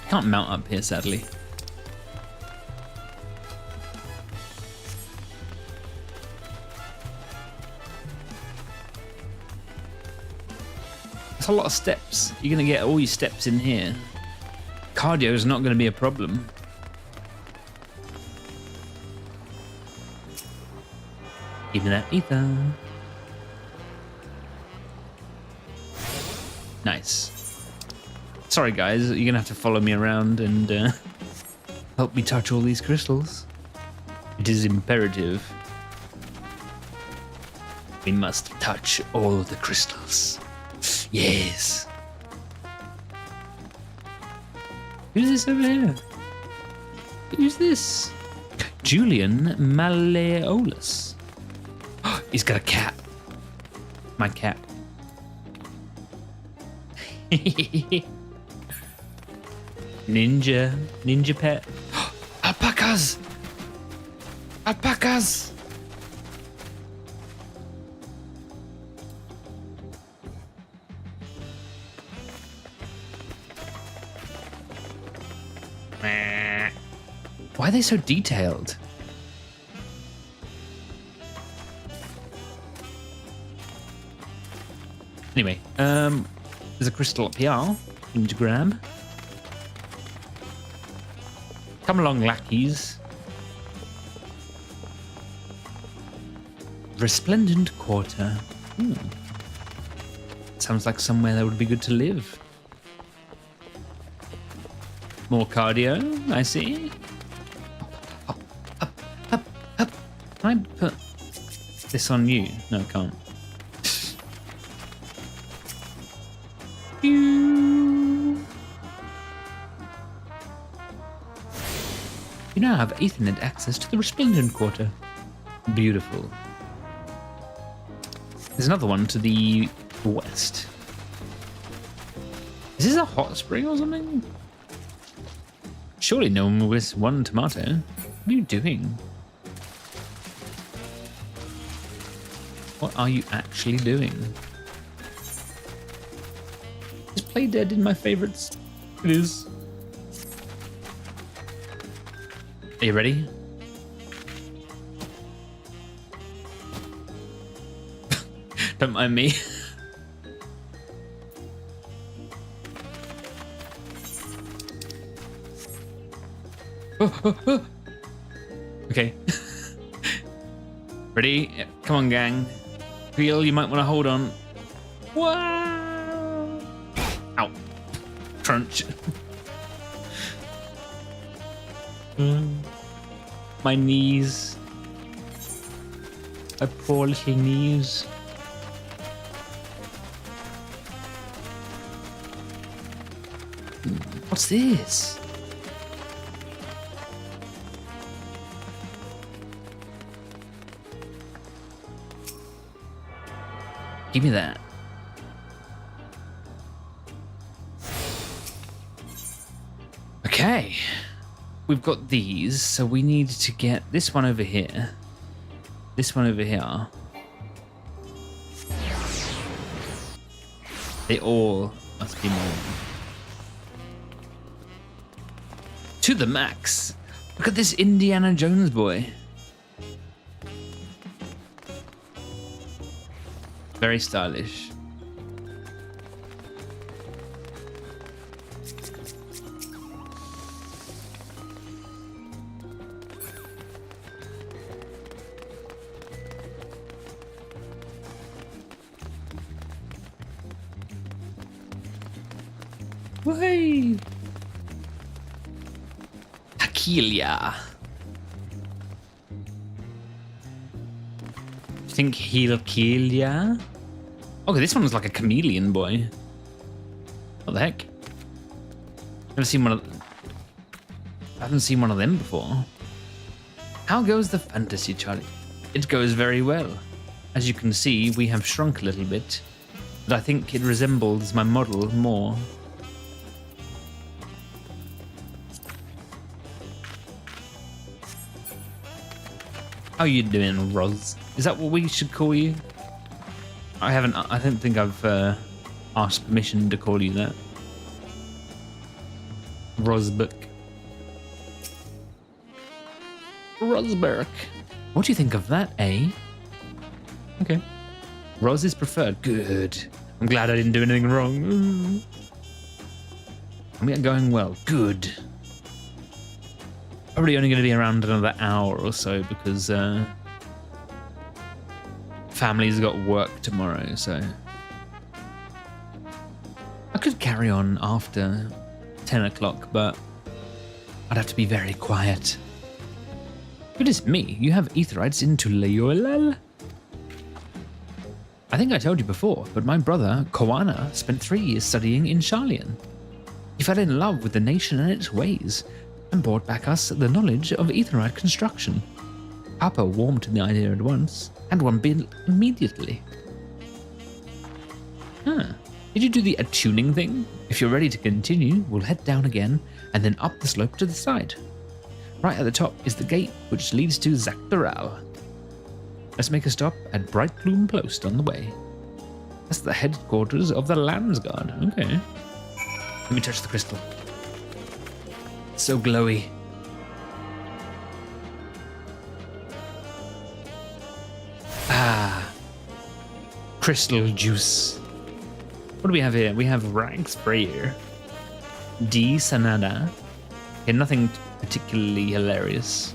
Can't mount up here, sadly. That's a lot of steps. You're gonna get all your steps in here. Cardio is not gonna be a problem. Give me that ether. Nice. Sorry guys, you're gonna have to follow me around and help me touch all these crystals. It is imperative. We must touch all the crystals. Yes. Who's this over here? Who's this? Julian Malleolus. He's got a cat. My cat. Ninja pet. Alpacas! Alpacas! Why are they so detailed? Anyway, there's a crystal up here. To grab. Come along, lackeys. Resplendent Quarter. Sounds like somewhere that would be good to live. More cardio, I see. Up, up, up, up. Can I put this on you? No, I can't. You now have Ethernet access to the Resplendent Quarter. Beautiful. There's another one to the west. Is this a hot spring or something? Surely no one will waste one tomato. What are you doing? What are you actually doing? Is Play Dead in my favorites? It is. Are you ready? Don't mind me. Okay. Ready? Yeah. Come on, gang. Feel you might want to hold on. Wow! Ow. Crunch. My knees. My poor little knees. What's this? Give me that. Okay. We've got these, so we need to get this one over here. This one over here. They all must be more. To the max. Look at this Indiana Jones boy. Very stylish. Way. Hakilia. Think he'll kill ya? Okay, this one's like a chameleon boy. What the heck? Never seen one of. I haven't seen one of them before. How goes the fantasy, Charlie? It goes very well. As you can see, we have shrunk a little bit, but I think it resembles my model more. How you doing, Roz? Is that what we should call you? I don't think I've asked permission to call you that. Rosberg. Rosberg. What do you think of that, eh? Okay. Roz is preferred. Good. I'm glad I didn't do anything wrong. We are going well. Good. Probably only going to be around another hour or so because family's got work tomorrow, so I could carry on after 10 o'clock, but I'd have to be very quiet. Goodness me, you have Aetherites in Tuleolal? I think I told you before, but my brother, Koana, spent 3 years studying in Sharlayan. He fell in love with the nation and its ways, and brought back us the knowledge of Aetherite construction. Papa warmed to the idea at once, and one built immediately. Huh. Did you do the attuning thing? If you're ready to continue, we'll head down again, and then up the slope to the side. Right at the top is the gate, which leads to Zakdaral. Let's make a stop at Bright Plume Post on the way. That's the headquarters of the Landsguard. Okay. Let me touch the crystal. So glowy. Ah. Crystal juice. What do we have here? We have Rag Sprayer. D. Sanada. Okay, nothing particularly hilarious.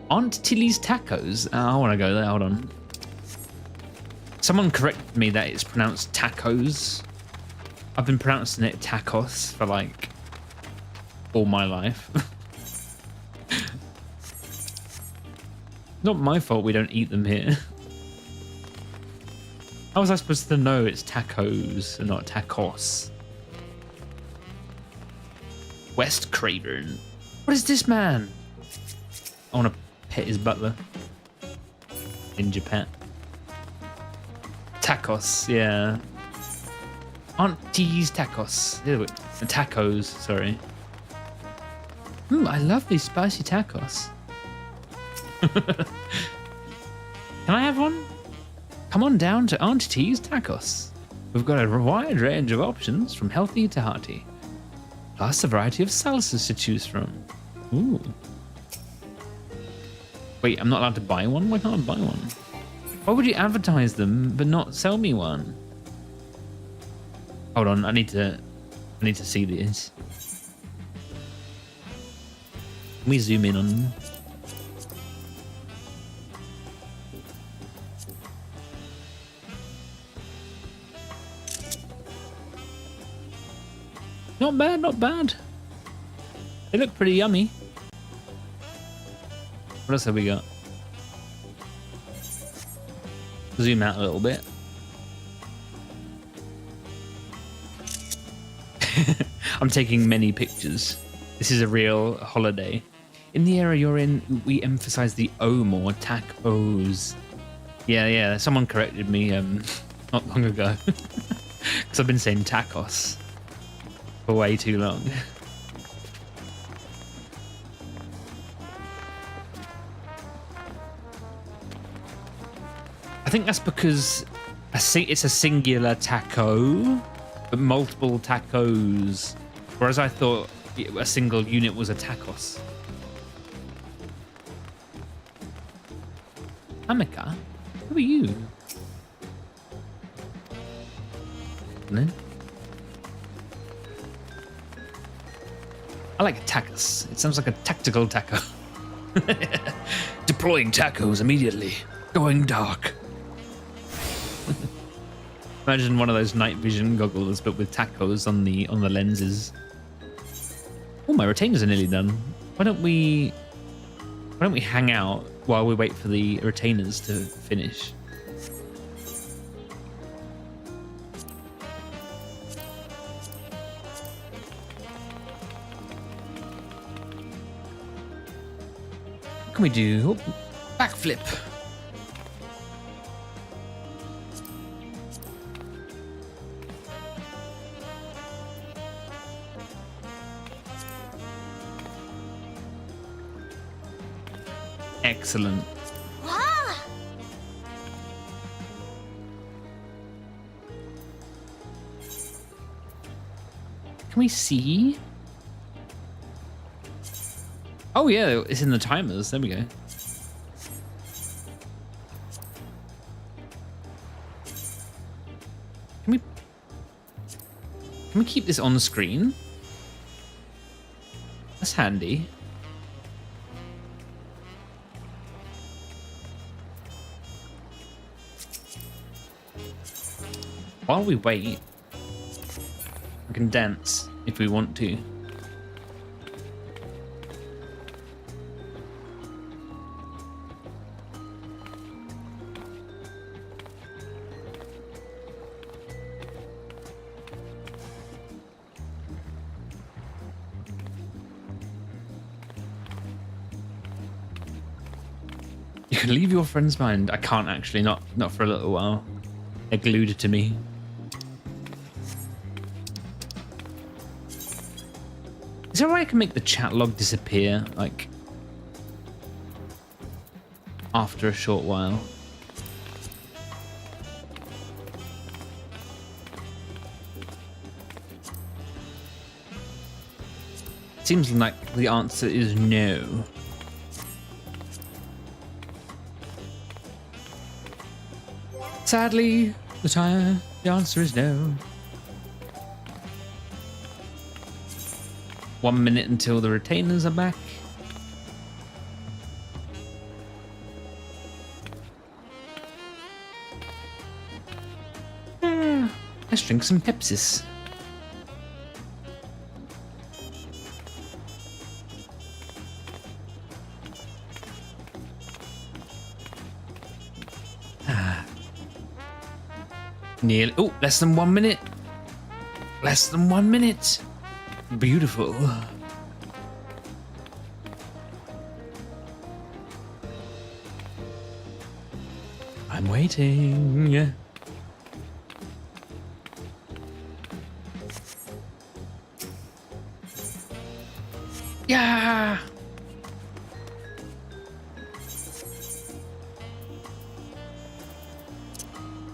Aunt Tilly's Tacos. I want to go there. Hold on. Someone corrected me that it's pronounced tacos. I've been pronouncing it tacos for like all my life. Not my fault we don't eat them here. How was I supposed to know it's tacos and not tacos? West Craven. What is this man? I want to pet his butler. in Japan. Tacos, yeah. Auntie's tacos. Tacos, sorry. I love these spicy tacos. Can I have one? Come on down to Auntie's Tacos. We've got a wide range of options from healthy to hearty, plus a variety of salsas to choose from. Ooh. Wait, I'm not allowed to buy one? Why can't I buy one? Why would you advertise them but not sell me one? Hold on, I need to see these. Can we zoom in on them? Not bad, not bad. They look pretty yummy. What else have we got? Zoom out a little bit. I'm taking many pictures. This is a real holiday. In the area you're in, we emphasize the O more, tacos. Yeah, someone corrected me not long ago. Because I've been saying tacos for way too long. I think that's because it's a singular taco, but multiple tacos. Whereas I thought a single unit was a tacos. Amika, who are you? No? I like tacos. It sounds like a tactical taco. Deploying tacos immediately. Going dark. Imagine one of those night vision goggles, but with tacos on the lenses. Oh, my retainers are nearly done. Why don't we hang out while we wait for the retainers to finish? What can we do? Oh, backflip. Excellent. Can we see? Oh yeah, it's in the timers. There we go. Can we keep this on the screen? That's handy. While we wait, we can dance if we want to. You can leave your friends behind. I can't actually, not for a little while. They're glued to me. Is there a way I can make the chat log disappear, like, after a short while? Seems like the answer is no. Sadly, the answer is no. 1 minute until the retainers are back. Let's drink some Pepsis. Nearly. Oh, less than 1 minute. Less than 1 minute. Beautiful. I'm waiting. Yeah.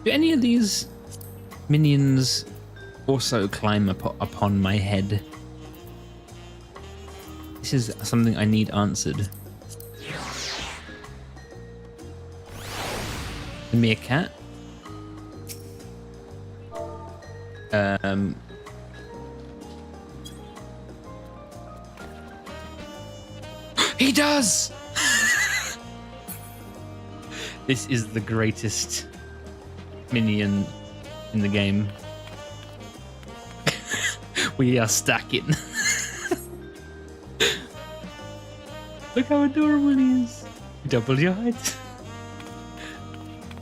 Do any of these minions also climb upon my head? This is something I need answered. The meerkat. He does! This is the greatest minion in the game. We are stacking. Look how adorable he is. Double your height.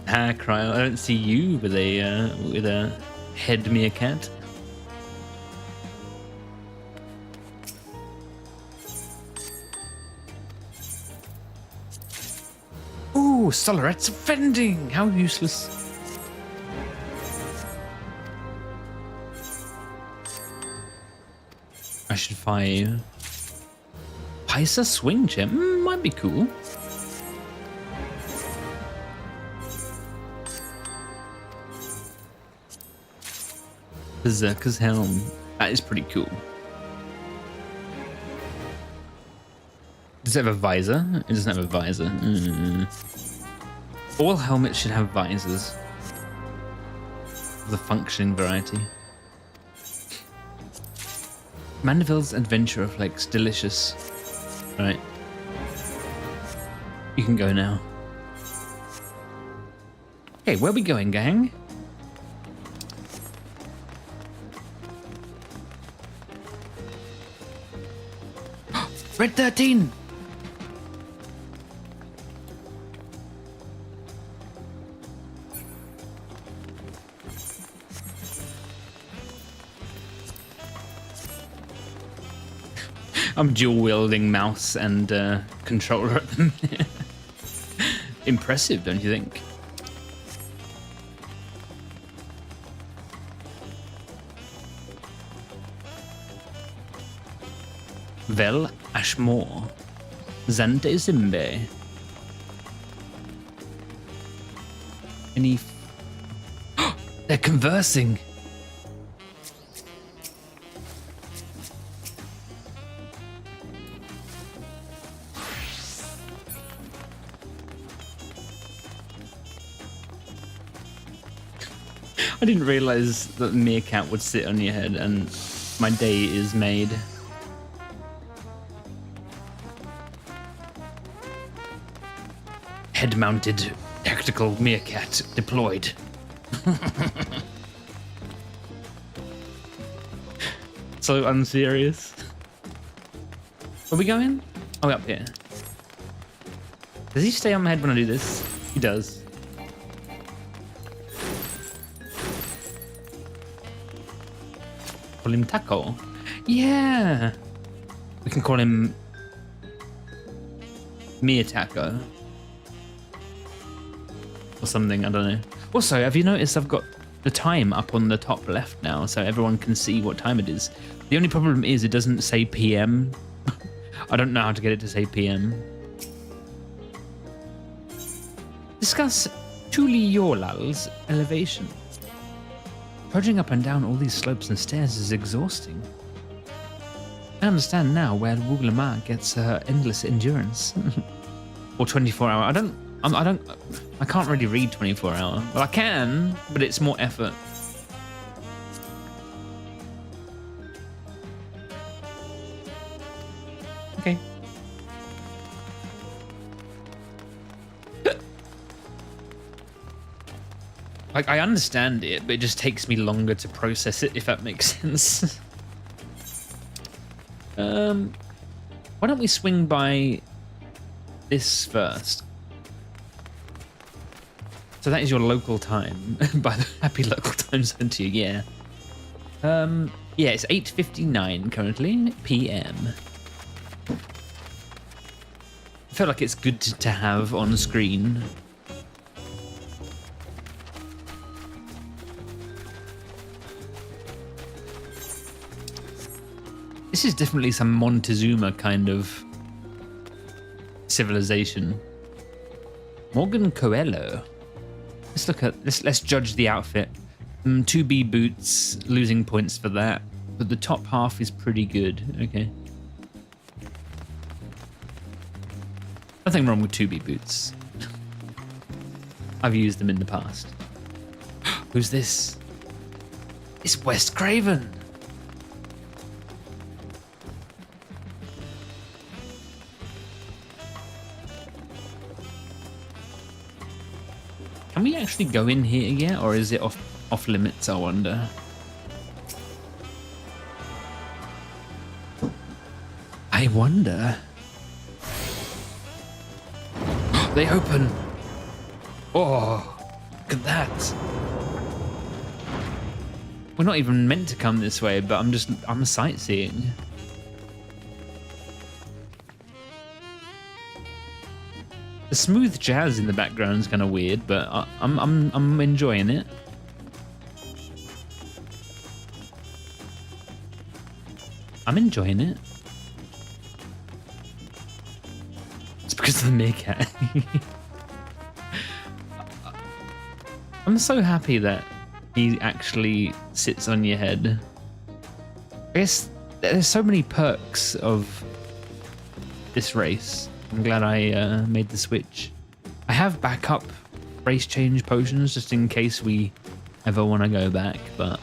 Ah, Cryo, I don't see you with a head meerkat. Ooh, Solaret's offending! How useless. I should fire Paisa swing chip. Might be cool. Berserker's helm. That is pretty cool. Does it have a visor? It doesn't have a visor. All helmets should have visors. The functioning variety. Mandeville's adventure reflects delicious. Right. You can go now. Okay, where are we going, gang? Red 13! I'm dual wielding mouse and controller at the minute. Impressive, don't you think? Vel Ashmore. Zante Zimbe. Any... They're conversing! I didn't realize that meerkat would sit on your head, and my day is made. Head-mounted tactical meerkat deployed. So unserious. Where are we going? Oh, we're up here. Does he stay on my head when I do this? He does. Call him Taco. Yeah. We can call him Mia Taco. Or something, I don't know. Also, have you noticed I've got the time up on the top left now, so everyone can see what time it is. The only problem is it doesn't say PM. I don't know how to get it to say PM. Discuss Tuliyolal's elevation. Trudging up and down all these slopes and stairs is exhausting. I understand now where Wuk Lamat gets her endless endurance. Or 24-hour. I can't really read 24-hour. Well, I can, but it's more effort. Okay. Like, I understand it, but it just takes me longer to process it, if that makes sense. Why don't we swing by this first? So that is your local time. By the happy local time zone to you, yeah. Yeah, it's 8:59 currently, PM. I feel like it's good to have on screen. This is definitely some Montezuma kind of civilization. Morgan Coelho. Let's look at let's judge the outfit. 2B boots, losing points for that, but the top half is pretty good. Okay. Nothing wrong with 2B boots. I've used them in the past. Who's this? It's Wes Craven. Can we actually go in here yet, or is it off limits, I wonder? I wonder. They open. Oh, look at that. We're not even meant to come this way, but I'm sightseeing. The smooth jazz in the background is kind of weird, but I'm enjoying it. I'm enjoying it. It's because of the meerkat. I'm so happy that he actually sits on your head. I guess there's so many perks of this race. I'm glad I made the switch. I have backup race change potions just in case we ever want to go back, but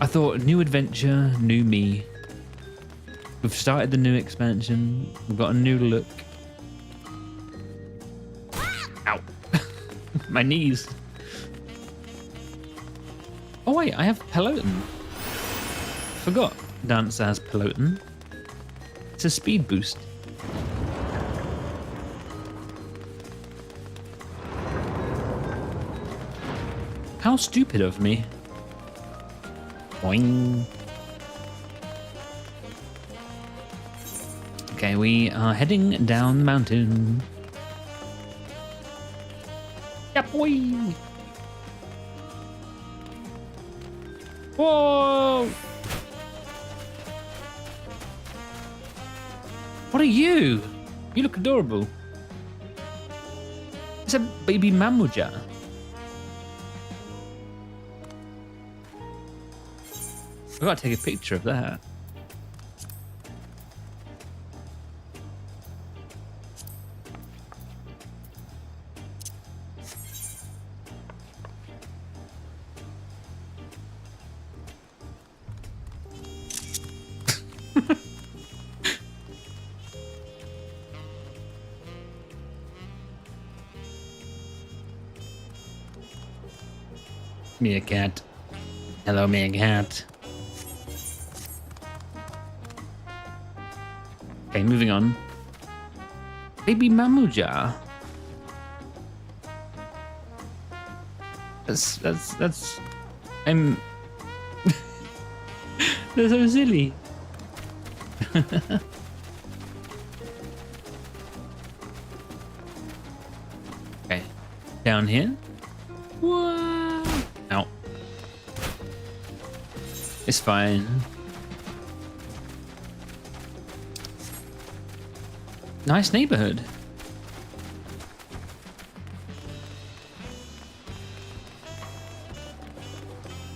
I thought new adventure, new me. We've started the new expansion. We've got a new look. Ow. My knees. Oh wait, I have Peloton. Forgot Dancer has Peloton. It's a speed boost. How stupid of me. Boing. Okay, we are heading down the mountain. Yeah, boy. Whoa. What are you? You look adorable. It's a baby mamuja. I've got to take a picture of that. Meerkat. Hello, meerkat. Okay, moving on. Baby Mamuja. That's. I'm. They're so silly. Okay, down here. Whoa! Ow. It's fine. Nice neighborhood.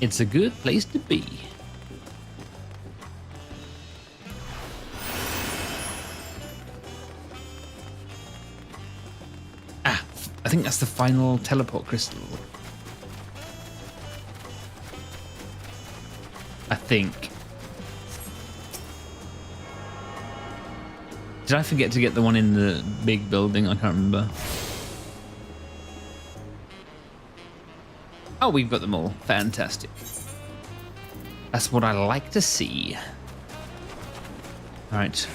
It's a good place to be. Ah, I think that's the final teleport crystal. I think. Did I forget to get the one in the big building? I can't remember. Oh, we've got them all. Fantastic. That's what I like to see. All right.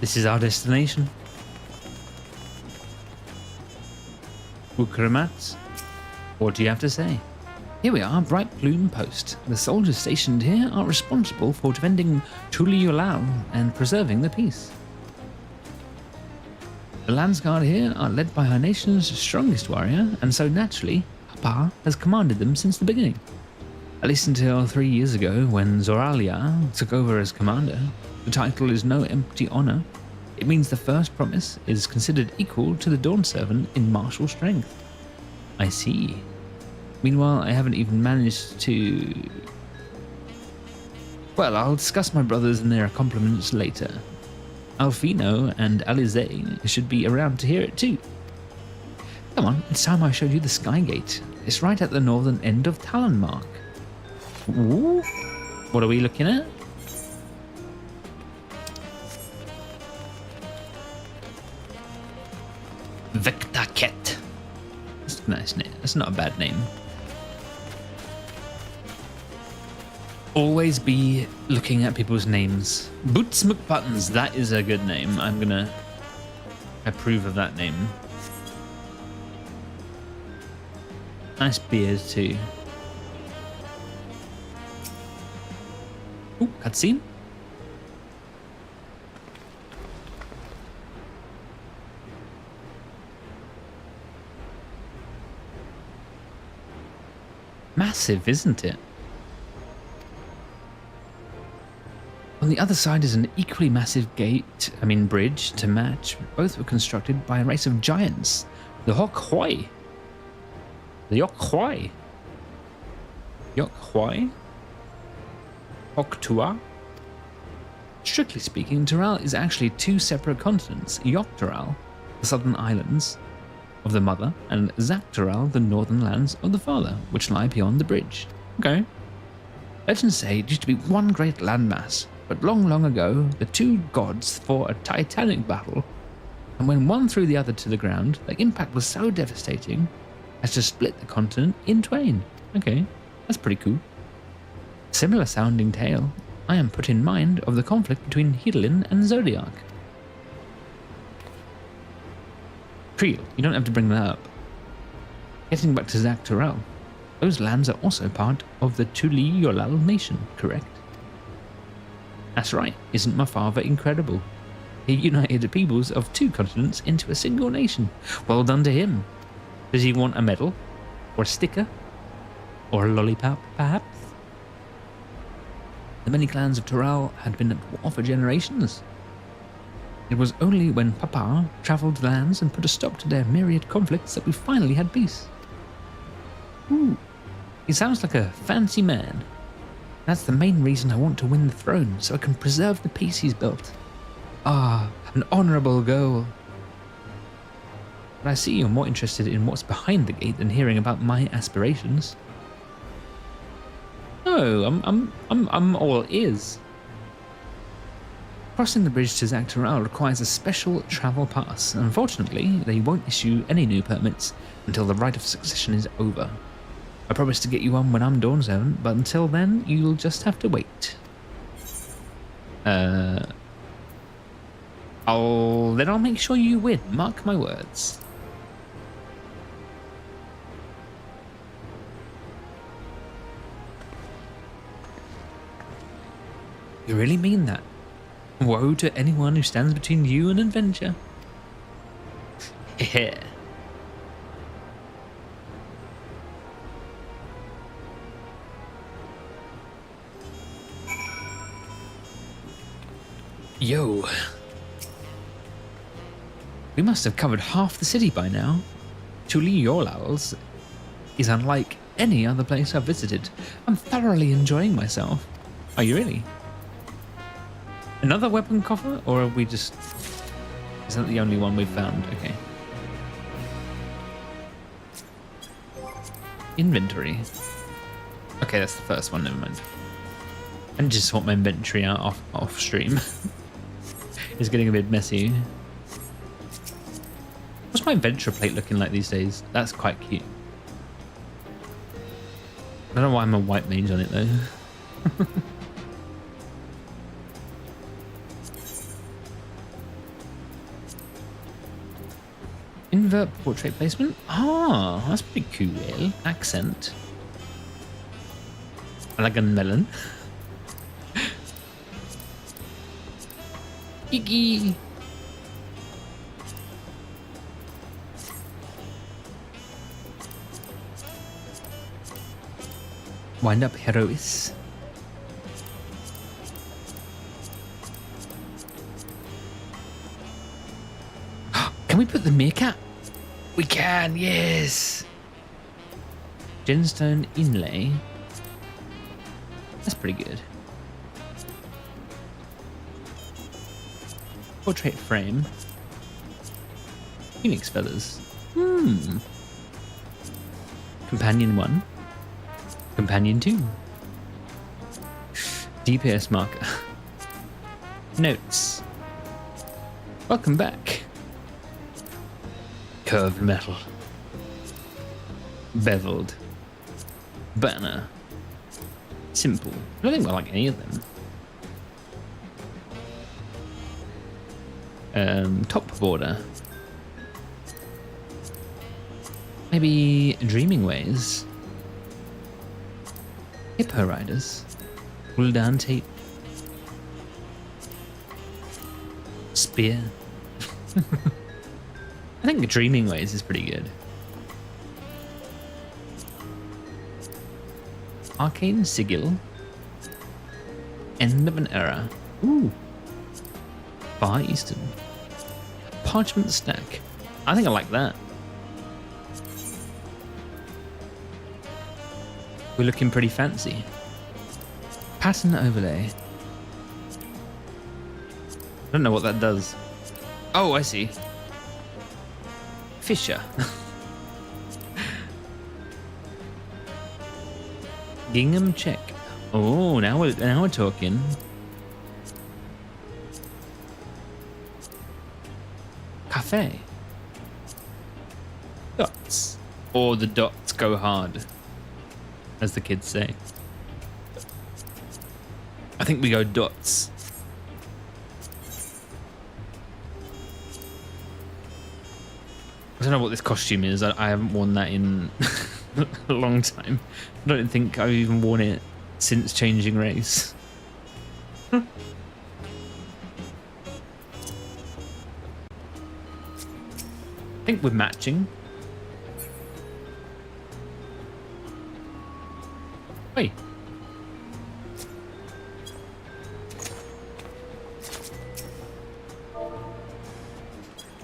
This is our destination. Wuk Lamat. What do you have to say? Here we are, Bright Plume Post. The soldiers stationed here are responsible for defending Tuliyulal and preserving the peace. The Landsguard here are led by our nation's strongest warrior, and so naturally, Papa has commanded them since the beginning. At least until 3 years ago when Zoralia took over as commander. The title is no empty honor. It means the first promise is considered equal to the Dawn Servant in martial strength. I see. Meanwhile, I haven't even managed to... Well, I'll discuss my brothers and their accomplishments later. Alfino and Alize should be around to hear it too. Come on, it's time I showed you the Sky Gate. It's right at the northern end of Talonmark. Ooh. What are we looking at? Vectaket. That's a nice name. That's not a bad name. Always be looking at people's names. Boots McButtons. That is a good name. I'm gonna approve of that name. Nice beard too. Ooh, cutscene. Massive, isn't it? On the other side is an equally massive bridge to match. Both were constructed by a race of giants, the Hokhoi. The Yokhoi. Yokhoi? Oktua? Strictly speaking, Toral is actually two separate continents. Yoktoral, the southern islands of the mother, and Zaktoral, the northern lands of the father, which lie beyond the bridge. Okay. Legends say it used to be one great landmass, but long, long ago, the two gods fought a titanic battle, and when one threw the other to the ground, the impact was so devastating as to split the continent in twain. Okay, that's pretty cool. Similar sounding tale, I am put in mind of the conflict between Hidlin and Zodiac. Creel, you don't have to bring that up. Getting back to Zaktoral, those lands are also part of the Tuli Yolal nation, correct? That's right, isn't my father incredible? He united the peoples of two continents into a single nation. Well done to him. Does he want a medal? Or a sticker? Or a lollipop, perhaps? The many clans of Toral had been at war for generations. It was only when Papa travelled the lands and put a stop to their myriad conflicts that we finally had peace. Ooh, he sounds like a fancy man. That's the main reason I want to win the throne, so I can preserve the peace he's built. Ah, an honourable goal. But I see you're more interested in what's behind the gate than hearing about my aspirations. No, I'm all ears. Crossing the bridge to Zaktoral requires a special travel pass. Unfortunately, they won't issue any new permits until the rite of succession is over. I promise to get you one when I'm Dawn Servant, but until then, you'll just have to wait. I'll make sure you win. Mark my words. You really mean that? Woe to anyone who stands between you and adventure. Heh. Yo. We must have covered half the city by now. Tuli Yolals is unlike any other place I've visited. I'm thoroughly enjoying myself. Are you really? Another weapon coffer, or are we just... Is that the only one we've found? Okay. Inventory. Okay, that's the first one, never mind. And just sort my inventory out off stream. It's getting a bit messy. What's my adventure plate looking like these days? That's quite cute. I don't know why I'm a white mage on it though. Invert portrait placement? Ah, that's pretty cool. Accent. I like a melon. Kiki. Wind up herois. Can we put the meerkat? We can, yes. Gemstone inlay. That's pretty good. Portrait frame. Phoenix feathers. Companion 1. Companion 2. DPS marker. Notes. Welcome back. Curved metal. Beveled. Banner. Simple. I don't think I like any of them. Top border. Maybe Dreaming Ways. Hippo Riders. Pull down tape. Spear. I think Dreaming Ways is pretty good. Arcane Sigil. End of an Era. Ooh. Far Eastern. Parchment Stack. I think I like that. We're looking pretty fancy. Pattern overlay. I don't know what that does. Oh, I see. Fisher. Gingham check. Oh, now we're talking. Cafe. Dots. Or the dots go hard, as the kids say. I think we go dots. I don't know what this costume is. I haven't worn that in a long time. I don't think I've even worn it since changing race. I think we're matching. Wait.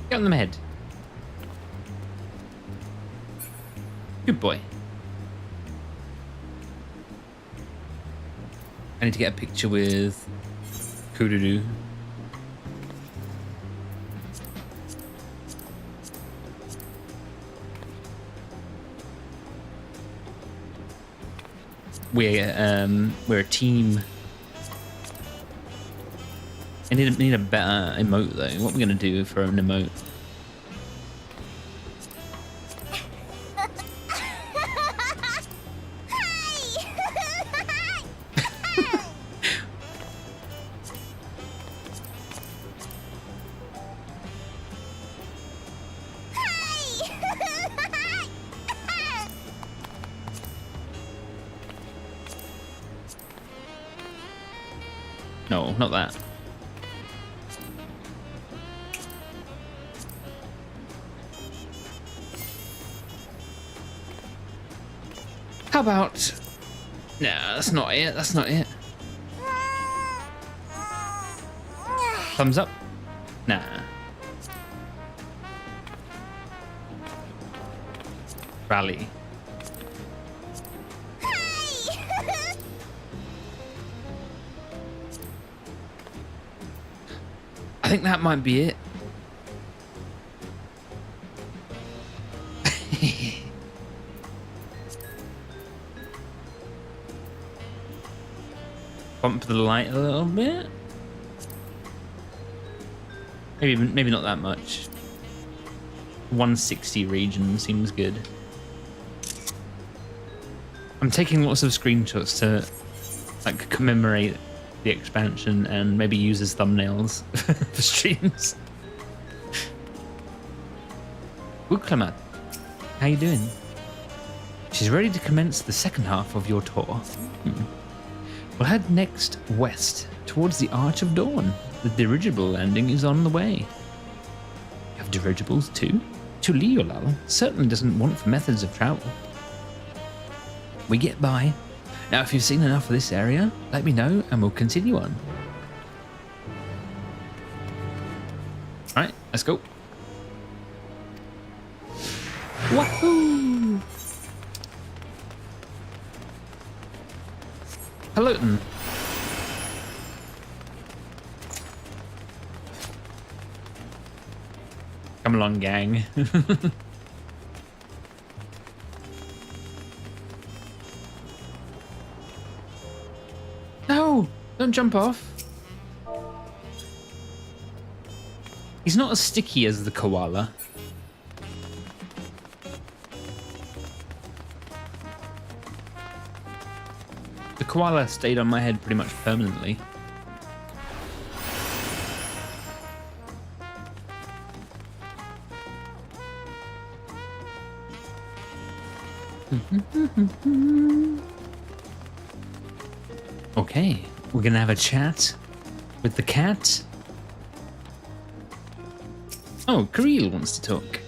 Get on the head. Good boy. I need to get a picture with Kududu. We're a team. I need a better emote though. What are we gonna do for an emote? No, not that. How about... No, that's not it. That's not it. Thumbs up? Nah. Rally. I think that might be it. Bump the light a little bit. Maybe not that much. 160 region seems good. I'm taking lots of screenshots to like commemorate the expansion and maybe use as thumbnails for streams. Wuk Lamat, how you doing? She's ready to commence the second half of your tour. We'll head next west towards the Arch of Dawn. The dirigible landing is on the way. You have dirigibles too? Tuliolal certainly doesn't want for methods of travel. We get by. Now, if you've seen enough of this area, let me know and we'll continue on. Alright, let's go. Wahoo! Hello. Come along, gang. No! Don't jump off. He's not as sticky as the koala. The koala stayed on my head pretty much permanently. Okay, we're gonna have a chat with the cat. Oh, Kirill wants to talk.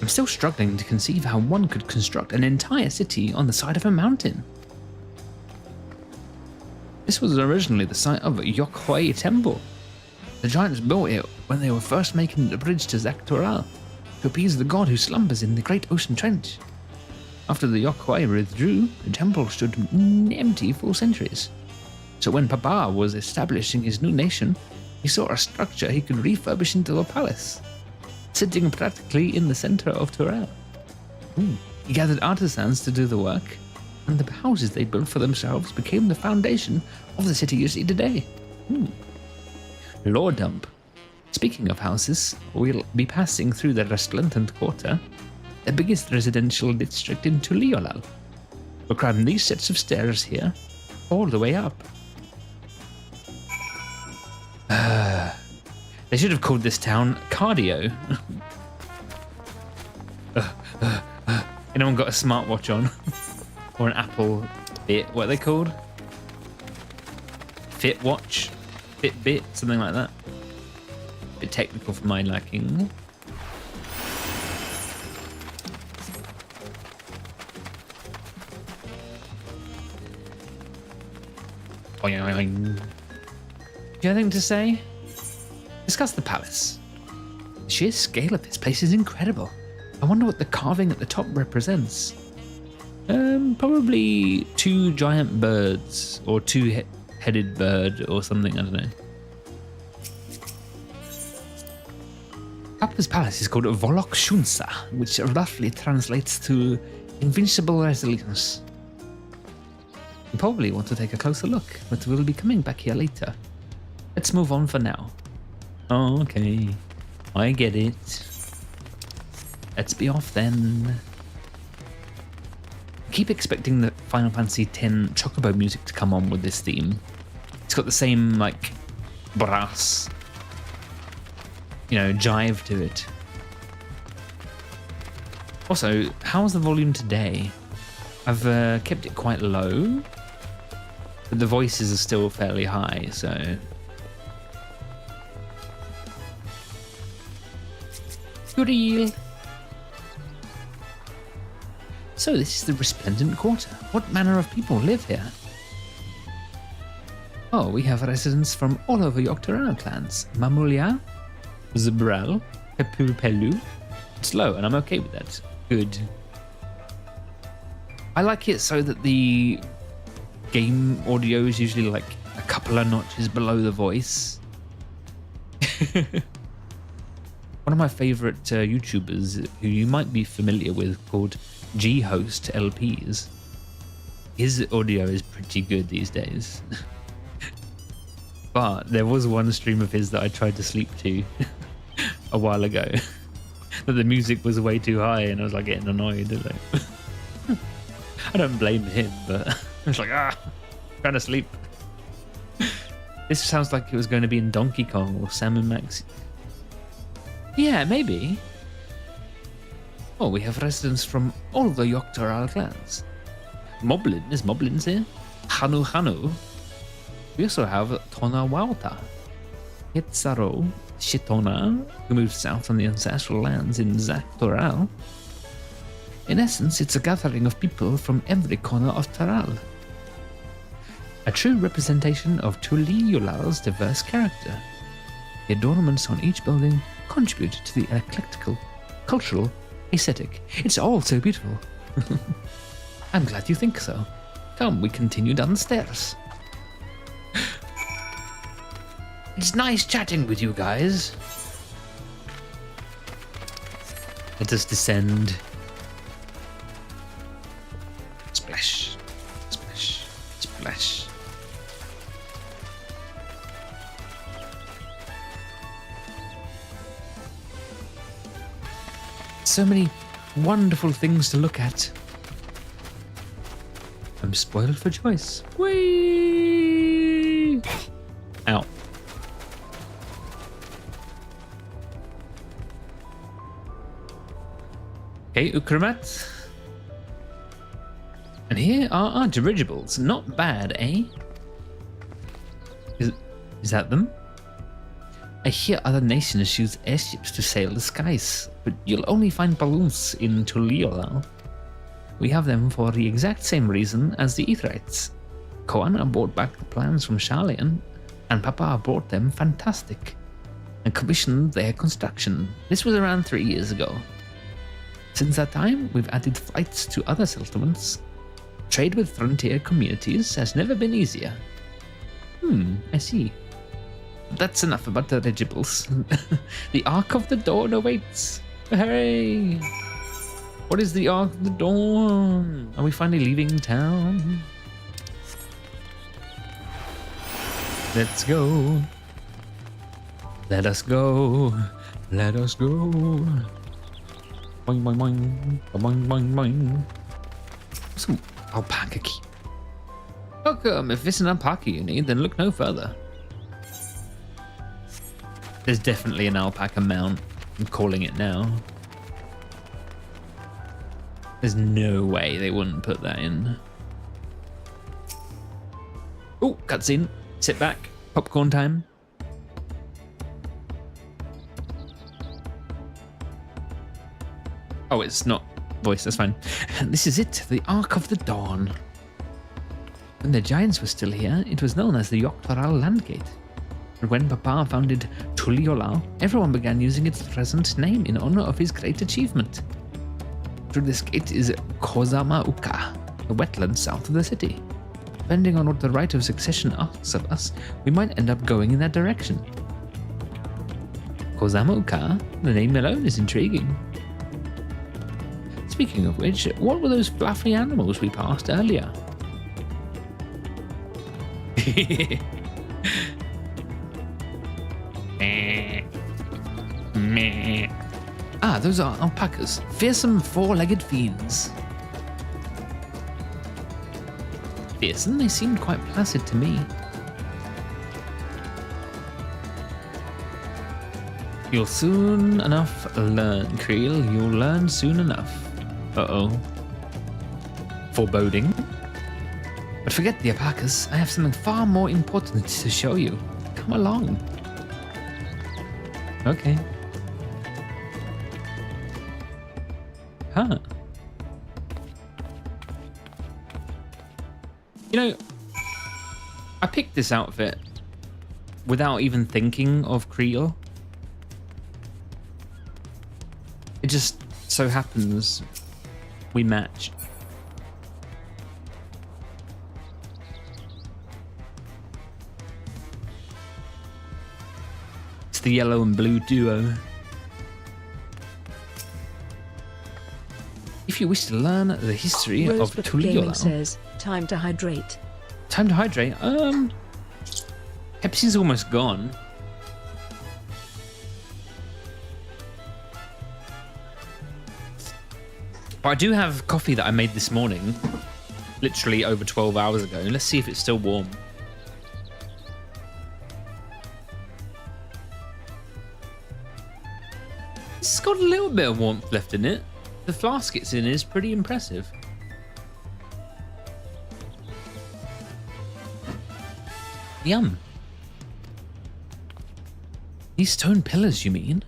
I'm still struggling to conceive how one could construct an entire city on the side of a mountain. This was originally the site of Yokhui Temple. The giants built it when they were first making the bridge to Zaktoral to appease the god who slumbers in the Great Ocean Trench. After the Yokhui withdrew, the temple stood empty for centuries. So when Papa was establishing his new nation, he saw a structure he could refurbish into a palace, sitting practically in the center of Torel. He gathered artisans to do the work, and the houses they built for themselves became the foundation of the city you see today. Lore dump. Speaking of houses, we'll be passing through the Resplendent Quarter, the biggest residential district in Tuliolal. We're climbing these sets of stairs here, all the way up. They should have called this town Cardio. Anyone got a smartwatch on? Or an Apple Fit? What are they called? Fitwatch? Fitbit? Something like that. A bit technical for my liking. Do you have anything to say? Discuss the palace. The sheer scale of this place is incredible. I wonder what the carving at the top represents. Probably two giant birds, or two-headed bird, or something, I don't know. Papa's palace is called Volok Shunsa, which roughly translates to invincible resilience. You probably want to take a closer look, but we'll be coming back here later. Let's move on for now. Oh, okay. I get it. Let's be off then. Keep expecting the Final Fantasy X Chocobo music to come on with this theme. It's got the same, like, brass, jive to it. Also, how's the volume today? I've kept it quite low, but the voices are still fairly high, so... Goodie! So this is the Resplendent Quarter. What manner of people live here? Oh, we have residents from all over Yoktoran clans. Mamulia, Zabrel, Pepupelu. It's low, and I'm okay with that. Good. I like it so that the game audio is usually like a couple of notches below the voice. One of my favorite YouTubers, who you might be familiar with, called G-Host LPs. His audio is pretty good these days. But there was one stream of his that I tried to sleep to a while ago. That the music was way too high and I was like getting annoyed. Like, I don't blame him, but I was like, trying to sleep. This sounds like it was going to be in Donkey Kong or Sam and Max. Yeah, maybe. Oh, we have residents from all the Yoktoral clans. Moblin, is Moblin's here? Hanu Hanu. We also have Tona Wauta, Hitsaro, Shitona, who moved south from the ancestral lands in Zaktoral. In essence, it's a gathering of people from every corner of Taral. A true representation of Tuliyolal's diverse character. The adornments on each building contribute to the eclectical, cultural, aesthetic. It's all so beautiful. I'm glad you think so. Come, we continue down the stairs. It's nice chatting with you guys. Let us descend. Splash, splash, splash. So many wonderful things to look at. I'm spoiled for choice. Whee! Ow. Okay, Wuk Lamat. And here are our dirigibles. Not bad, eh? Is that them? I hear other nations use airships to sail the skies, but you'll only find balloons in Tuliyollal. We have them for the exact same reason as the Aetherites. Koana brought back the plans from Sharlayan, and Papa brought them fantastic, and commissioned their construction. This was around 3 years ago. Since that time, we've added flights to other settlements. Trade with frontier communities has never been easier. I see. That's enough about the dirigibles. The Ark of the Dawn awaits. Hooray! What is the Ark of the Dawn? Are we finally leaving town? Let's go. Let us go. Let us go. Boing, boing, boing. Boing, boing, boing. Some alpaca key. Welcome. If it's an alpaca you need, then look no further. There's definitely an alpaca mount. I'm calling it now. There's no way they wouldn't put that in. Oh, cutscene. Sit back. Popcorn time. Oh, it's not voice. That's fine. This is it. The Ark of the Dawn. When the giants were still here, it was known as the Yoktaral Landgate. But when Papa founded Tuliyollal, everyone began using its present name in honor of his great achievement. Through this gate is Kozama Uka, a wetland south of the city. Depending on what the right of succession asks of us, we might end up going in that direction. Kozama Uka, the name alone is intriguing. Speaking of which, what were those fluffy animals we passed earlier? Ah, those are alpacas. Fearsome four-legged fiends. Fearsome? They seemed quite placid to me. You'll soon enough learn, Creel. You'll learn soon enough. Uh-oh. Foreboding? But forget the alpacas. I have something far more important to show you. Come along. Okay. Huh. You know, I picked this outfit without even thinking of Creel. It just so happens we match. It's the yellow and blue duo. If you wish to learn the history of Tuliyollal, says, time to hydrate. Time to hydrate. Pepsi's almost gone. But I do have coffee that I made this morning, literally over 12 hours ago. Let's see if it's still warm. It's got a little bit of warmth left in it. The flask it's in is pretty impressive. Yum. These stone pillars, you mean?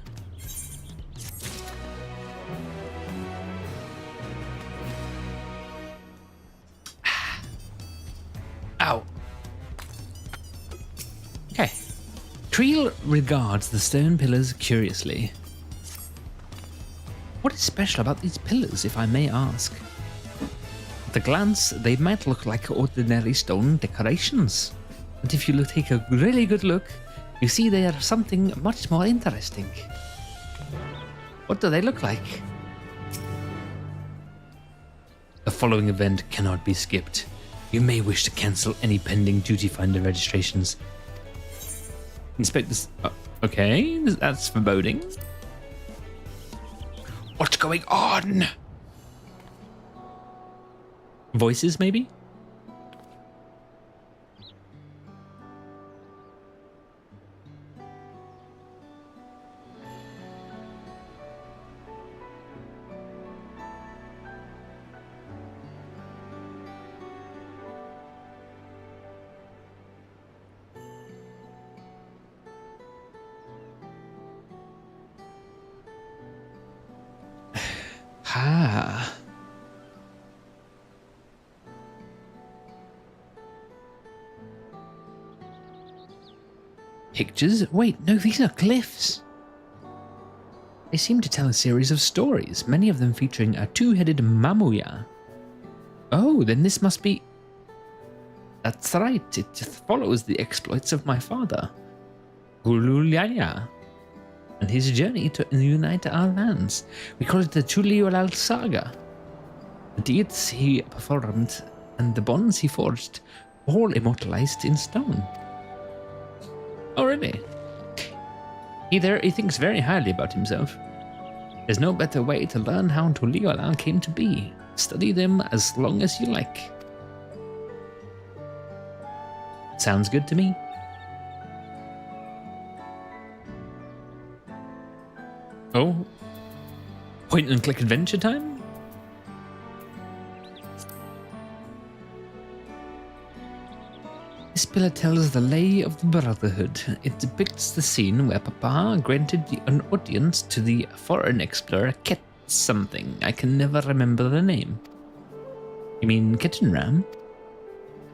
Creel regards the stone pillars curiously. What is special about these pillars, if I may ask? At a glance, they might look like ordinary stone decorations, but if you take a really good look, you see they are something much more interesting. What do they look like? The following event cannot be skipped. You may wish to cancel any pending duty finder registrations. Inspect this. Okay, that's foreboding. What's going on? Voices, maybe? Ah. Pictures? Wait, no, these are glyphs. They seem to tell a series of stories, many of them featuring a two-headed Mamuya. Oh, then this must be... That's right, it follows the exploits of my father, Gululyaya, and his journey to unite our lands. We call it the Tuliolal Saga. The deeds he performed and the bonds he forged, all immortalized in stone. Oh, really? He thinks very highly about himself. There's no better way to learn how Tuliolal came to be. Study them as long as you like. Sounds good to me. Oh, point and click adventure time? This pillar tells the lay of the Brotherhood. It depicts the scene where Papa granted an audience to the foreign explorer Ket something. I can never remember the name. You mean Kettenram?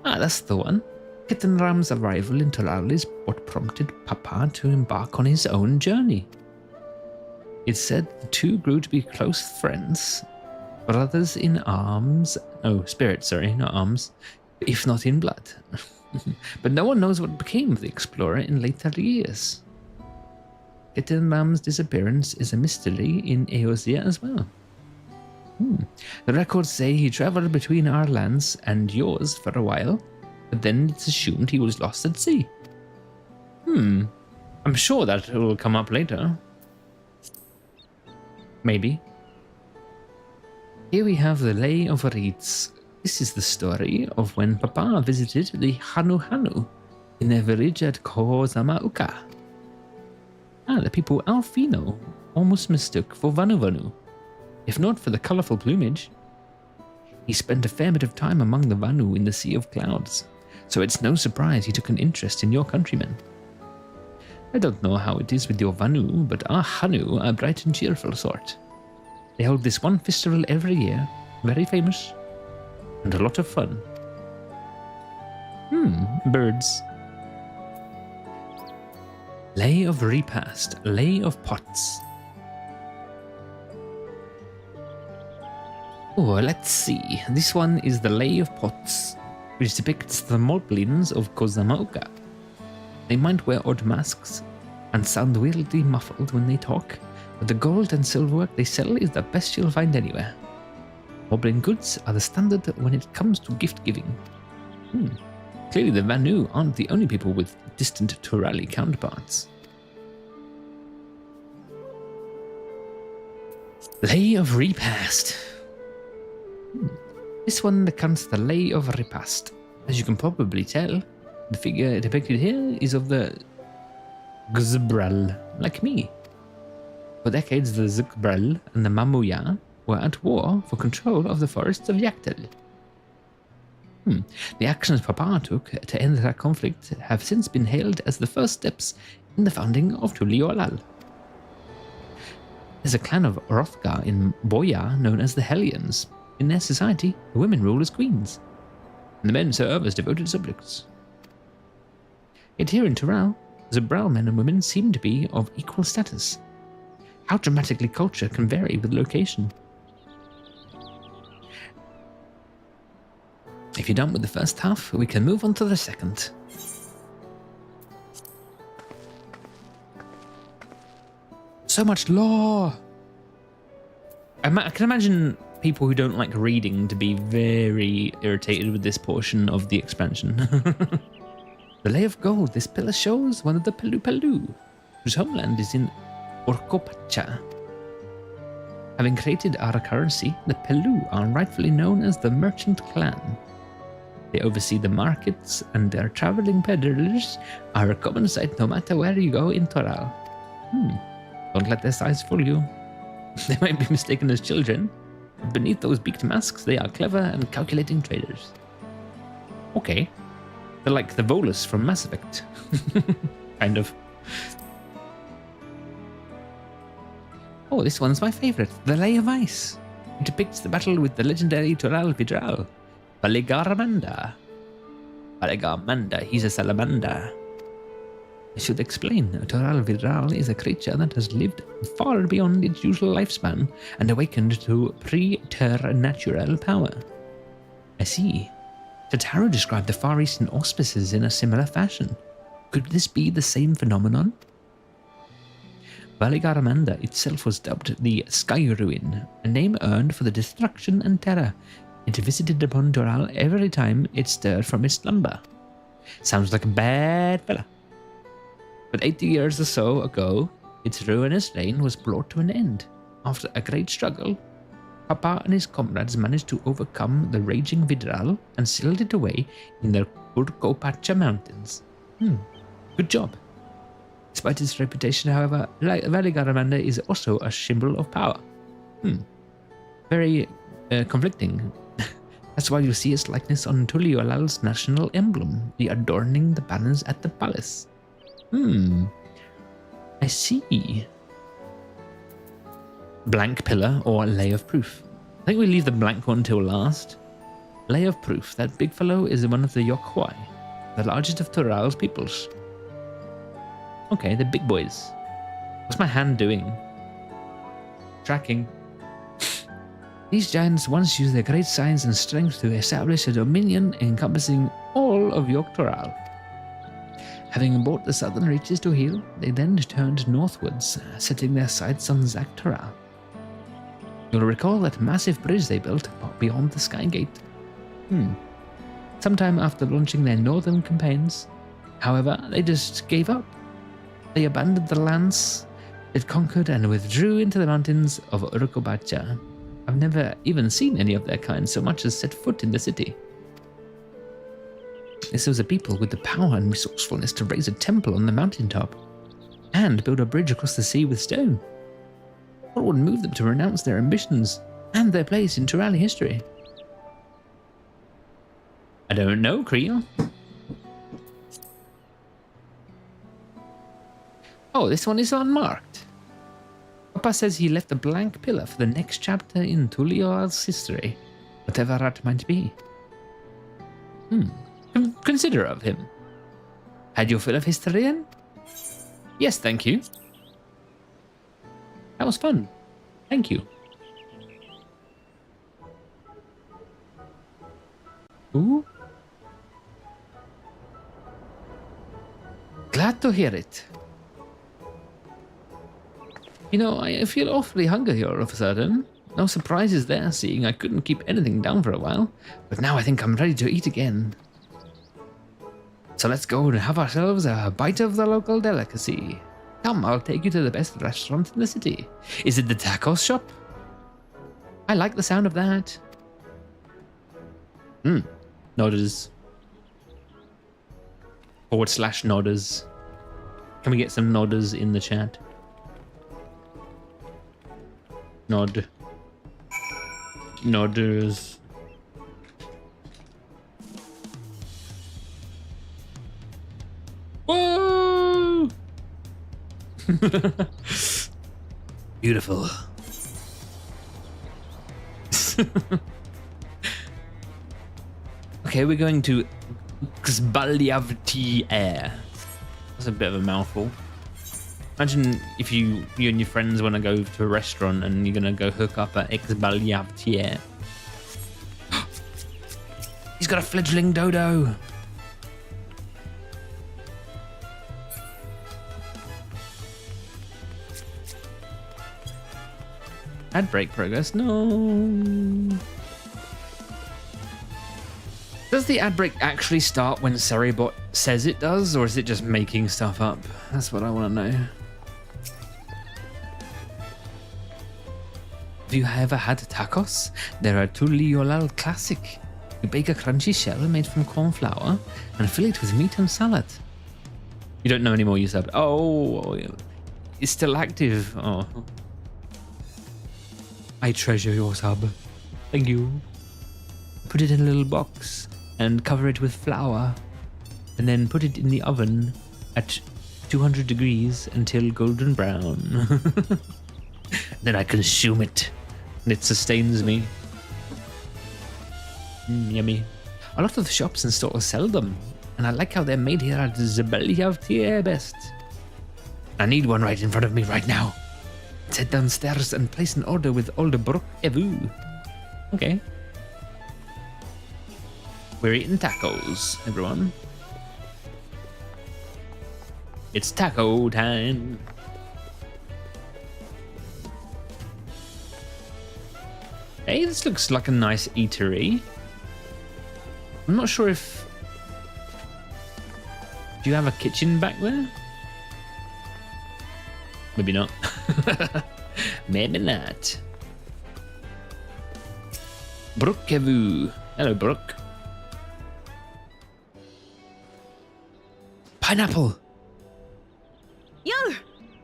Ah, that's the one. Kettenram's arrival in Toral is what prompted Papa to embark on his own journey. It's said the two grew to be close friends, brothers in arms. Oh, spirit, sorry, not arms, if not in blood. But no one knows what became of the explorer in later years. Kettenram's disappearance is a mystery in Eosia as well. The records say he traveled between our lands and yours for a while, but then it's assumed he was lost at sea. I'm sure that will come up later. Maybe. Here we have the Lay of Reeds. This is the story of when Papa visited the Hanu Hanu in a village at Kozamauka. The people Alfino almost mistook for Vanu Vanu, if not for the colourful plumage. He spent a fair bit of time among the Vanu in the Sea of Clouds, so it's no surprise he took an interest in your countrymen. I don't know how it is with your Vanu, but our Hanu are bright and cheerful sort. They hold this one festival every year, very famous, and a lot of fun. Birds. Lay of Repast, Lay of Pots. Oh, let's see. This one is the Lay of Pots, which depicts the moblins of Kozamauka. They might wear odd masks and sound weirdly muffled when they talk, but the gold and silverwork they sell is the best you'll find anywhere. Moblin goods are the standard when it comes to gift giving. Clearly the Vanu aren't the only people with distant Turali counterparts. Lay of Repast. This one accounts the Lay of Repast. As you can probably tell, the figure depicted here is of the Gzbral, like me. For decades, the Zgbral and the Mamuya were at war for control of the forests of Yaktel. The actions Papa took to end that conflict have since been hailed as the first steps in the founding of Tuliolal. There's a clan of Rothgar in Boya known as the Hellions. In their society, the women rule as queens, and the men serve as devoted subjects. Yet here in Toral, Zabral men and women seem to be of equal status. How dramatically culture can vary with location. If you're done with the first half, we can move on to the second. So much lore! I can imagine people who don't like reading to be very irritated with this portion of the expansion. The Lay of Gold. This pillar shows one of the Pelu, whose homeland is in Orkopacha. Having created our currency, the Pelu are rightfully known as the Merchant Clan. They oversee the markets, and their traveling peddlers are a common sight no matter where you go in Thoral. Don't let their size fool you. They might be mistaken as children, but beneath those beaked masks, they are clever and calculating traders. Okay. They're like the Volus from Mass Effect. Kind of. Oh, this one's my favorite. The Lay of Ice. It depicts the battle with the legendary Thoral Vidral. Baligaramanda. Baligaramanda, he's a salamander. I should explain. Thoral Vidral is a creature that has lived far beyond its usual lifespan and awakened to preternatural power. I see. Tataru described the Far Eastern auspices in a similar fashion. Could this be the same phenomenon? Baligaramanda itself was dubbed the Sky Ruin, a name earned for the destruction and terror it visited upon Thoral every time it stirred from its slumber. Sounds like a bad fella. But 80 years or so ago, its ruinous reign was brought to an end. After a great struggle, Papa and his comrades managed to overcome the raging Vidral and sealed it away in the Urkopacha mountains. Good job. Despite its reputation, however, Baligaramanda is also a symbol of power. Very conflicting. That's why you see its likeness on Tuliyolal's national emblem, the adorning the banners at the palace. I see. Blank pillar or lay of proof. I think we leave the blank one till last. Lay of proof. That big fellow is one of the Yokwai, the largest of Thoral's peoples. Okay, the big boys. What's my hand doing? Tracking. These giants once used their great size and strength to establish a dominion encompassing all of Yok Thoral. Having brought the southern reaches to heel, they then turned northwards, setting their sights on Zak Thoral. You'll recall that massive bridge they built beyond the Sky Gate. Sometime after launching their northern campaigns, however, they just gave up. They abandoned the lands they'd conquered and withdrew into the mountains of Urkopacha. I've never even seen any of their kind so much as set foot in the city. This was a people with the power and resourcefulness to raise a temple on the mountaintop and build a bridge across the sea with stone. What would move them to renounce their ambitions and their place in Thorali history? I don't know, Creel. Oh, this one is unmarked. Papa says he left a blank pillar for the next chapter in Tuliyolal's history, whatever that might be. Consider of him. Had your fill of history then? Yes, thank you. That was fun. Thank you. Ooh. Glad to hear it. You know, I feel awfully hungry here all of a sudden. No surprises there, seeing I couldn't keep anything down for a while. But now I think I'm ready to eat again. So let's go and have ourselves a bite of the local delicacy. Come, I'll take you to the best restaurant in the city. Is it the tacos shop? I like the sound of that. Nodders. /nodders. Can we get some nodders in the chat? Nod. Nodders. Whoa! Beautiful. Okay, we're going to Xbalyavti Air. That's a bit of a mouthful. Imagine if you and your friends want to go to a restaurant and you're gonna go hook up at Exbalyavtier. He's got a fledgling dodo. Ad break progress. No. Does the ad break actually start when Seribot says it does, or is it just making stuff up? That's what I want to know. Have you ever had tacos? They're a Tuliolal classic. You bake a crunchy shell made from corn flour and fill it with meat and salad. You don't know anymore, you said. Oh, it's still active. Oh. I treasure your sub. Thank you. Put it in a little box and cover it with flour. And then put it in the oven at 200 degrees until golden brown. Then I consume it. And it sustains me. Yummy. A lot of the shops and stores sell them, and I like how they're made here at Exbalyavtier best. I need one right in front of me right now. Let's head downstairs and place an order with old Wuk Lamat. Okay. We're eating tacos, everyone. It's taco time. Hey, this looks like a nice eatery. I'm not sure if... Do you have a kitchen back there? Maybe not. Maybe not. Wuk Lamat. Hello, Brooke. Pineapple. Yo!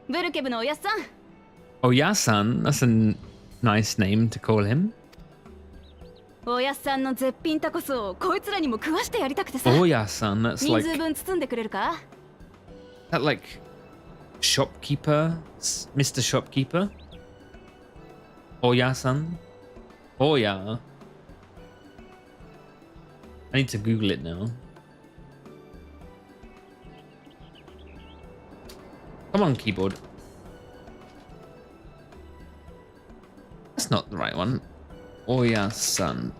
ブルケブのおやっさん Oyasan. That's a nice name to call him. おやっさんの絶品タコスをこいつらにも食わしてやりたくてさ Oyasan. That's 人 like... 数分包んでくれるか That like... Shopkeeper? Mr. Shopkeeper? Oyasan? Oya. I need to Google it now. Come on, keyboard. That's not the right one. Oya-san.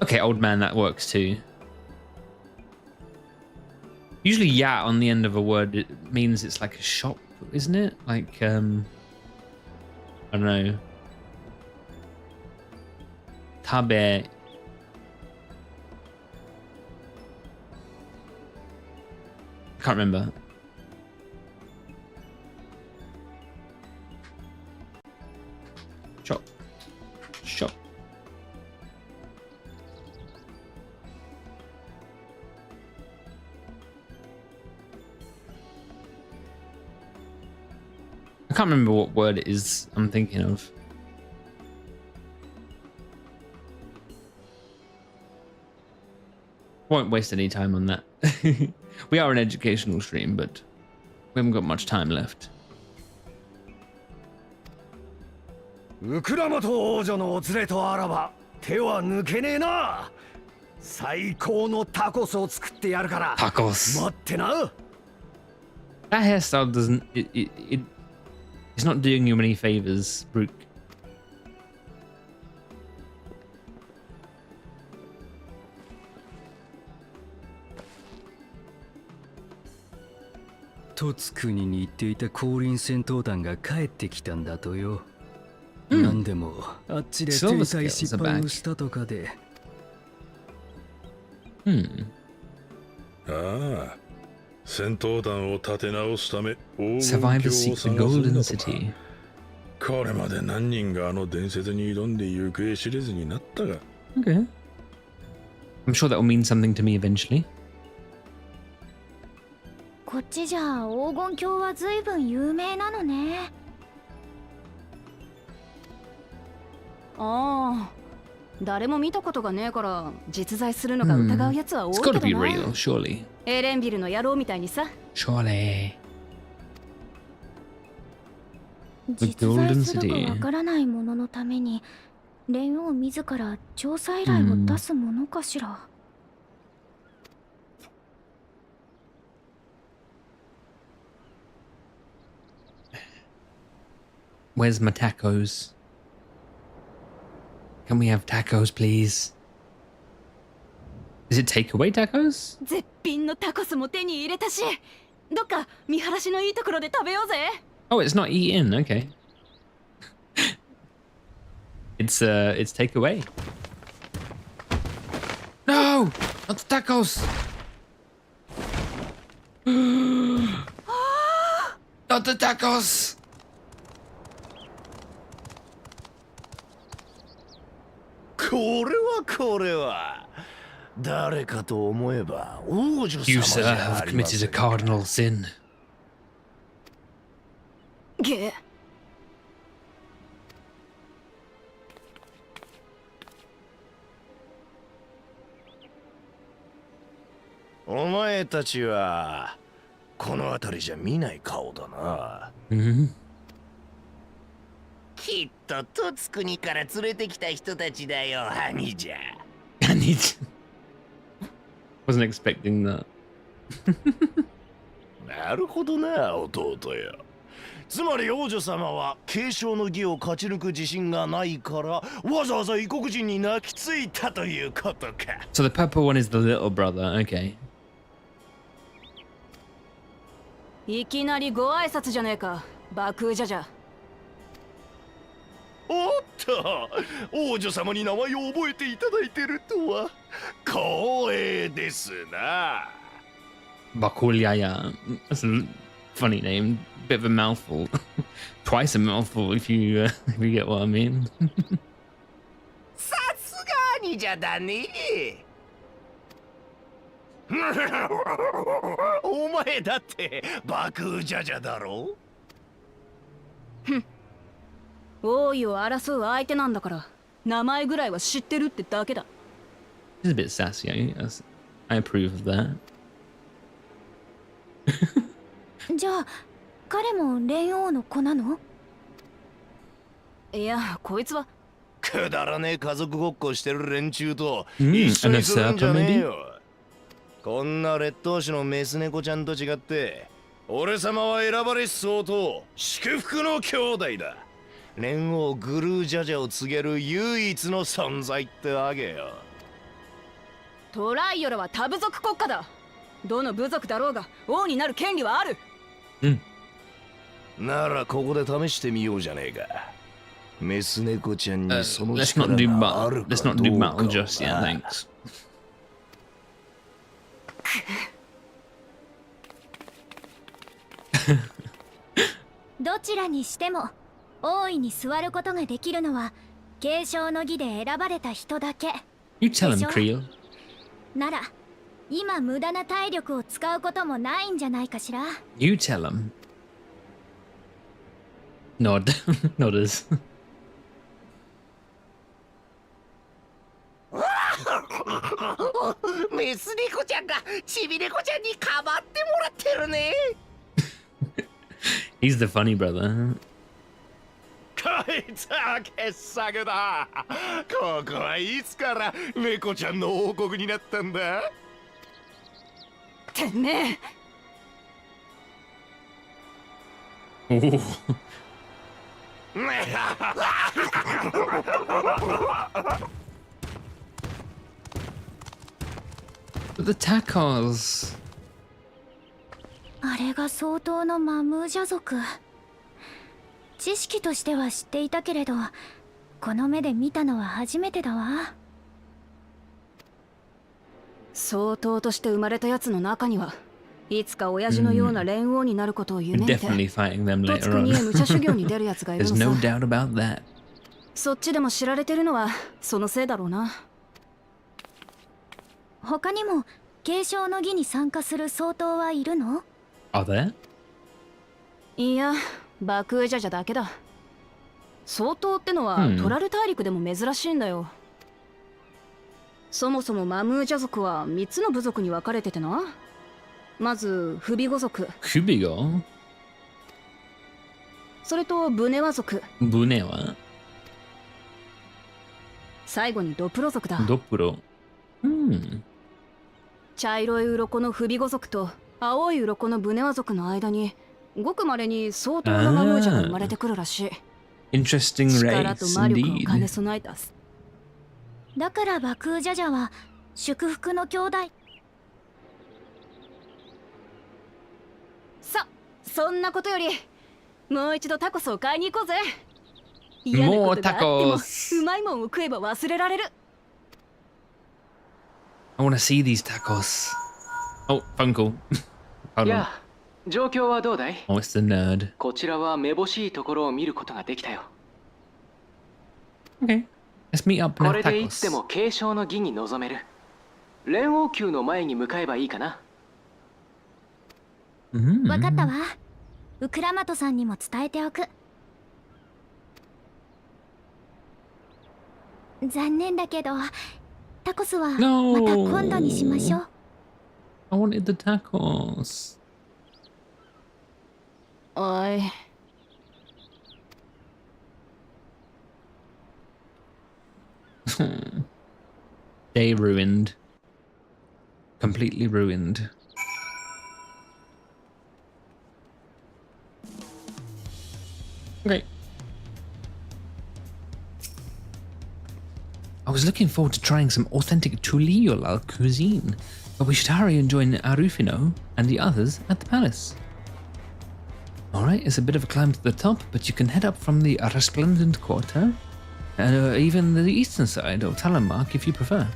Okay, old man, that works too. Usually ya on the end of a word, it means it's like a shop, isn't it? Like, I don't know. Tabe. I can't remember. Shop. Shop. I can't remember what word it is I'm thinking of. Won't waste any time on that. We are an educational stream, but we haven't got much time left. ウクラマト王女のお連れとあらば手は抜けねえな。最高のタコスを作ってやるから。 Tacos. 待ってな。 That hairstyle doesn't... It's not doing you many favors, Brooke. トツ国に行っていた降臨戦闘団が帰ってきたんだとよ。なんでもあっちで停滞失敗をしたとかで。ああ、戦闘団を立て直すため黄金 Survivors 鏡を seek the 探すん golden だと city. か。これまで何人があの伝説に挑んで行方知れずになったが。Okay. I'm sure that will mean something to me eventually. こっちじゃ黄金鏡は随分有名なのね。ああ誰も見たことがねえから実在するのが疑うやつは多い It's け got to ど be な real, surely. エレンビルの野郎みたいにさ Surely. 実在するかわからないもののために蓮王自ら調査依頼を出すものかしら。Where's my tacos? Can we have tacos, please? Is it takeaway tacos? 絶品のタコスも手に入れたし、どっか見晴らしのいいところで食べようぜ。 Oh, it's not eat-in. Okay. It's takeaway. No, not the tacos. Not the tacos. これは誰かと思えば王女様 You, じ sir, ゃ have ありま committed せ a んか。 cardinal sin. ゲお前たちはこの辺りじゃ見ない顔だな。Mm-hmm. きっとトツ国から連れてきた人たちだよ、ハニじゃ。I need. Wasn't expecting that. なるほどな、弟よ。つまり王女様は継承の儀を勝ち抜く自信がないからわざわざ異国人に泣きついたということか。 So the purple one is the little brother. Okay. いきなりご挨拶じゃねえか、バクージャじゃ。おっと、王女様に名前を覚えていただいてるとは光栄ですな。 Bakulyaya. That's a funny name. Bit of a mouthful. Twice a mouthful if you get what I mean. さすがにじゃだね。お前だってバクージャジャだろ。王位を争う相手なんだから名前ぐらいは知ってるってだけだ。 He's a bit sassy. I approve of that. じゃあ彼も蓮王の子なの？いや、こいつはくだらねえ家族ごっこしてる連中とうん一緒にするんじゃねえよ。こんな劣等種のメス猫ちゃんと違って俺様は選ばれし相当祝福の兄弟だ。蓮王グルージャジャを告げる唯一の存在ってわけよ。トライオラは多部族国家だ。どの部族だろうが王になる権利はある。ならここで試してみようじゃねえか。メス猫ちゃんにその Let's not 力 do がある battle. か Let's not ど do う battle か just yet. は Thanks. どちらにしても王位に座ることができるのは継承の儀で選ばれた人だけ。 You tell him, Creel. なら今無駄な体力を使うこともないんじゃないかしら。 You tell him. Nod. Nodders. メス猫ちゃんがチビ猫ちゃんにかばってもらってるね。He's the funny brother. こいつは傑作だ。ここはいつから猫ちゃんの王国になったんだ。てめえ。 Oh. But the tacos. あれが相当のマムージャ族。知識としては知っていたけれどこの目で見たのは初めてだわ。相当として生まれたやつの中にはいつか親父のような蓮王になることを夢見て Definitely fighting them トツ later 国へ on. 武者修行に出るやつがいる There's の no さ。 doubt about that. そっちでも知られてるのはそのせいだろうな。他にも継承の儀に参加する総統はいるの？ Are there? いや、バクージャジャだけだ。総統ってのは、トラル大陸でも珍しいんだよ。そもそもマムージャ族は3つの部族に分かれててな。まずフビゴ族、 Kubigo? それとブネワ族、 Bunewa? 最後にドプロ族だ。 Dopuro? Hmm. 茶色い鱗のフビゴ族と青い鱗のブネワ族の間にごくまれに相当のマムージャが生まれてくるらしい。Interesting 力と race 魔力を兼ね indeed. 備えた。だからバクージャジャは祝福の兄弟。そんなことよりもう一度タコスを買いに行こうぜ。嫌なことがあっても More tacos. うまいもんを食えば忘れられる。 I want to see these tacos. Oh, phone call. Hold や on. あ、状況はどうだい？ Oh, it's the nerd. こちらはめぼしいところを見ることができたよ。 Okay. Let's meet up こ and れ have でいつで tacos. も継承の儀に臨める。連王宮の前に向かえばいいかな。わかったわ。ウクラマトさんにも伝えておく。残念だけど、タコスはまた No. 今度にしましょう。I wanted the tacos. おい。Day ruined. Completely ruined. Okay. I was looking forward to trying some authentic Tuliolal cuisine, but we should hurry and join Arufino and the others at the palace. Alright, it's a bit of a climb to the top, but you can head up from the Resplendent Quarter, and even the eastern side of Talamark if you prefer.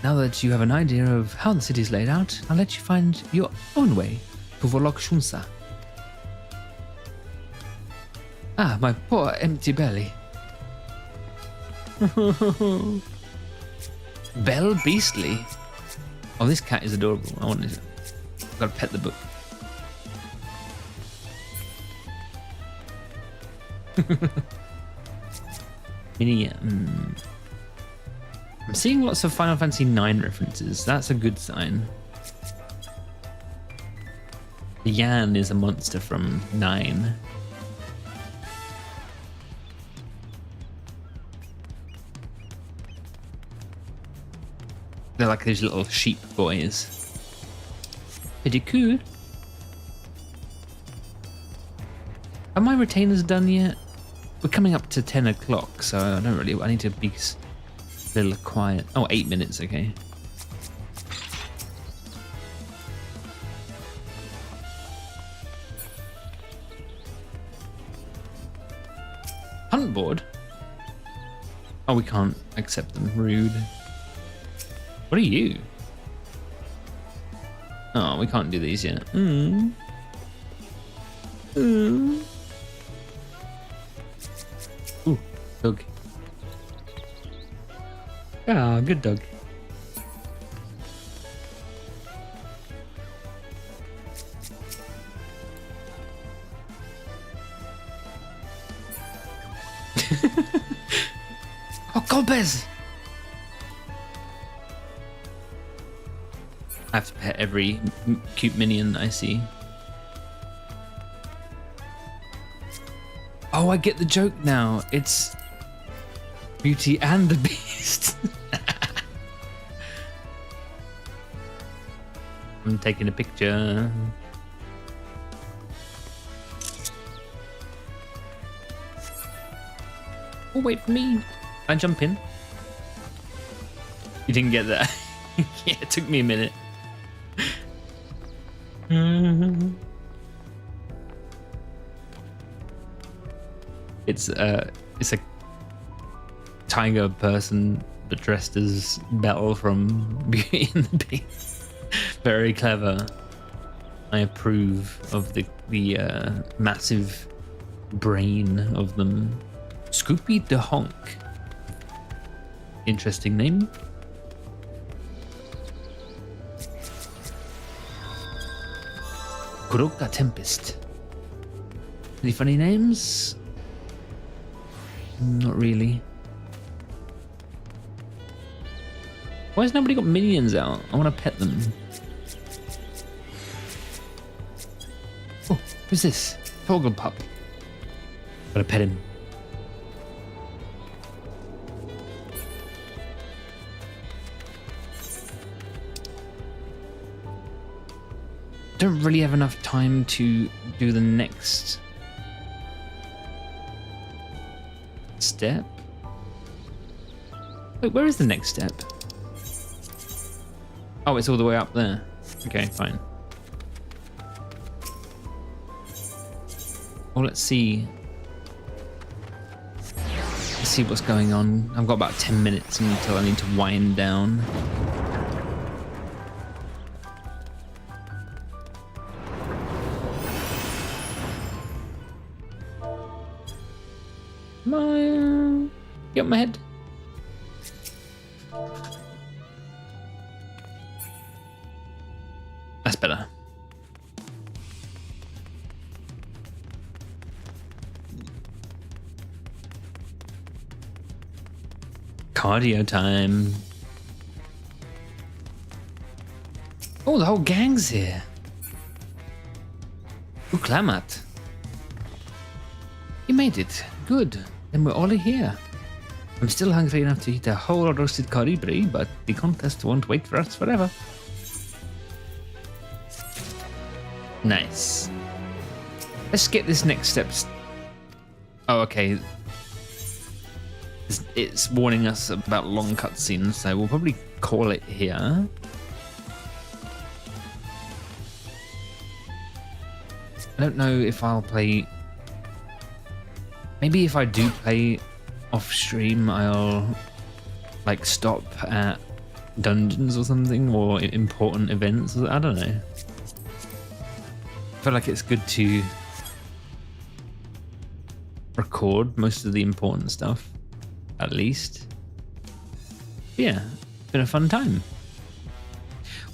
Now that you have an idea of how the city is laid out, I'll let you find your own way to Volok Shunsa. Ah, my poor empty belly. Belle Beastly. Oh, this cat is adorable. I want to. I've got to pet the book. I'm seeing lots of Final Fantasy IX references. That's a good sign. Yan is a monster from 9. They're like these little sheep boys. Pretty cool. Are my retainers done yet? We're coming up to 10 o'clock, so I don't really... I need to be a little quiet. Oh, 8 minutes, okay. Hunt board? Oh, we can't accept them. Rude. What are you? Oh, we can't do these yet. Ooh, dog. Ah, good dog. Oh, Golbez! I have to pet every cute minion I see. Oh, I get the joke now. It's Beauty and the Beast. I'm taking a picture. Oh, wait for me. Can I jump in? You didn't get that. Yeah, it took me a minute. It's a tiger person but dressed as Belle from Beauty and the Beast. Very clever. I approve of the massive brain of them. Scoopy the Honk. Interesting name. Kuroka Tempest. Any funny names? Not really. Why has nobody got minions out? I want to pet them. Oh, who's this? Togglepup. Gotta pet him. Don't really have enough time to do the next step. Wait, where is the next step? Oh, it's all the way up there. Okay, fine. Well, let's see. Let's see what's going on. I've got about 10 minutes until I need to wind down. Get my head. That's better. Cardio time. Oh, the whole gang's here. Wuk Lamat. You made it. Good. Then we're all here. I'm still hungry enough to eat a whole roasted karibri, but the contest won't wait for us forever. Nice. Let's get this next step. Oh, okay. It's warning us about long cutscenes, so we'll probably call it here. I don't know if I'll play... Maybe if I do play off stream, I'll like stop at dungeons or something, or important events. I don't know. I feel like it's good to record most of the important stuff, at least. Yeah, it's been a fun time.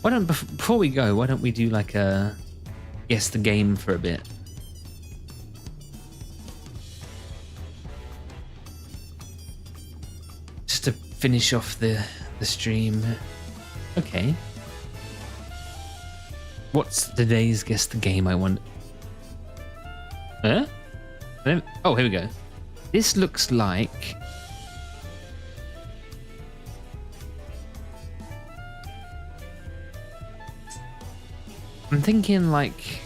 Why don't, before we go, why don't we do like a guess the game for a bit? Just to finish off the stream. Okay. What's today's guess the game, I wonder? Huh? Oh, here we go. This looks like... I'm thinking like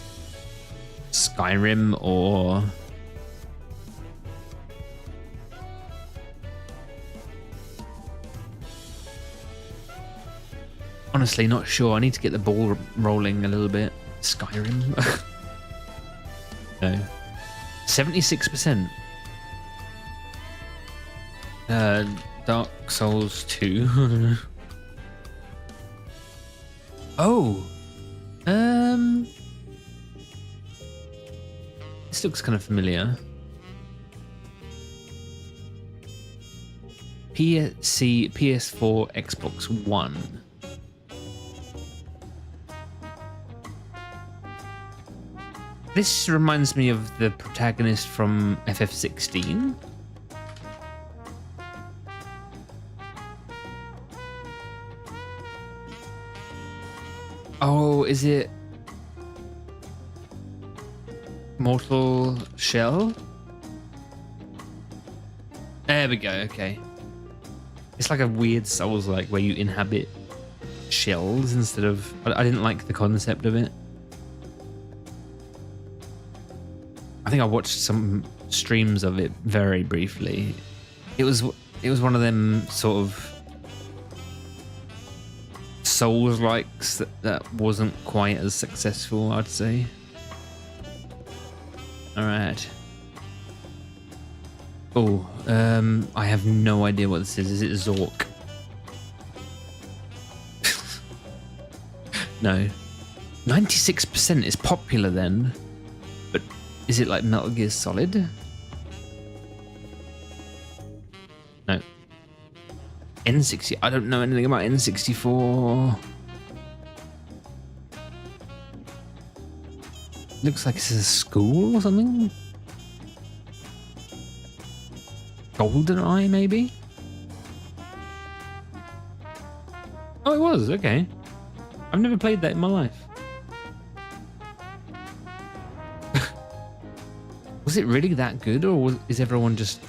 Skyrim or... Honestly, not sure. I need to get the ball rolling a little bit. Skyrim? No. 76%. Dark Souls 2. Oh! This looks kind of familiar. PC, PS4, Xbox One. This reminds me of the protagonist from FF16. Oh, is it Mortal Shell? There we go, okay. It's like a weird Souls-like where you inhabit shells instead of... I didn't like the concept of it. I think I watched some streams of it very briefly. It was one of them sort of Souls-likes that wasn't quite as successful, I'd say. All right. Oh, I have no idea what this is. Is it Zork? No. 96% is popular then, but is it like Metal Gear Solid? No. N60. I don't know anything about N64. Looks like it's a school or something. GoldenEye, maybe? Oh, it was. Okay. I've never played that in my life. Was it really that good, or is everyone just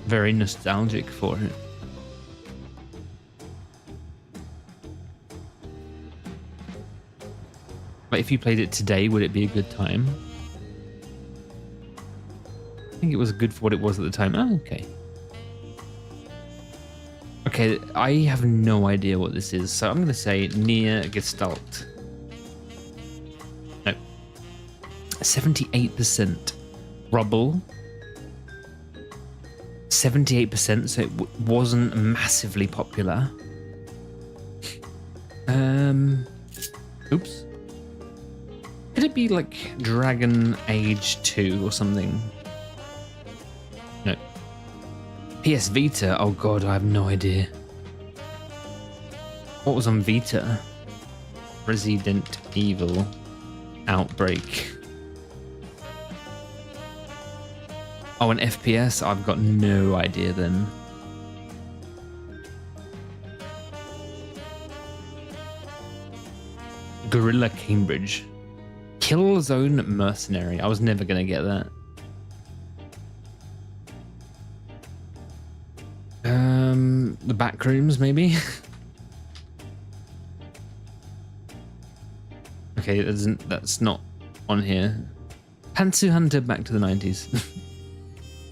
very nostalgic for it? Like, if you played it today, would it be a good time? I think it was good for what it was at the time. Oh, okay. Okay, I have no idea what this is, so I'm going to say near Gestalt. No. 78% rubble. 78%, so it wasn't massively popular. Oops. Could it be like Dragon Age 2 or something? No. PS Vita? Oh god, I have no idea. What was on Vita? Resident Evil Outbreak. Oh, an FPS? I've got no idea then. Gorilla Cambridge. Killzone Mercenary. I was never going to get that. The Backrooms, maybe? Okay, that's not on here. Pantsu Hunter back to the 90s.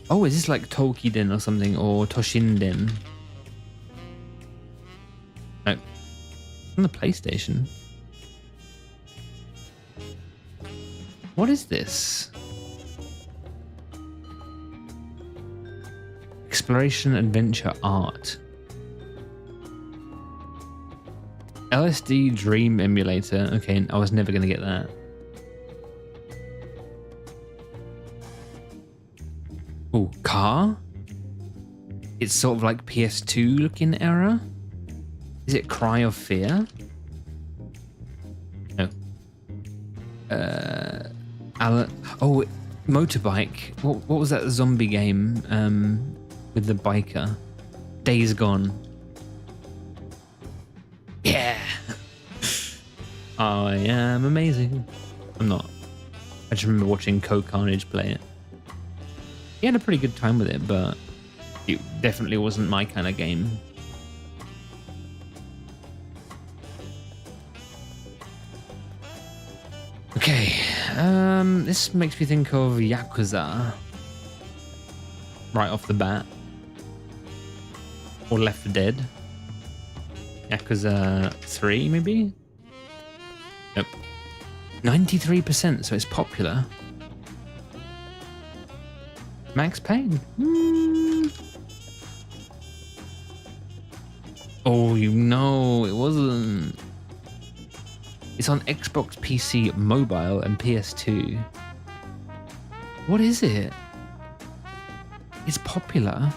Oh, is this like Tokiden or something? Or Toshinden? No. On the PlayStation. What is this? Exploration Adventure Art. LSD Dream Emulator. Okay, I was never going to get that. Oh, car? It's sort of like PS2 looking era. Is it Cry of Fear? No. Oh, Motorbike. What was that zombie game with the biker? Days Gone. Yeah. I am amazing. I'm not. I just remember watching Co-Carnage play it. He had a pretty good time with it, but it definitely wasn't my kind of game. Okay, this makes me think of Yakuza right off the bat, or Left 4 Dead. Yakuza 3, maybe? Nope. 93%, so it's popular. Max Payne. Oh, you know, it wasn't. It's on Xbox, PC, mobile, and PS2. What is it? It's popular.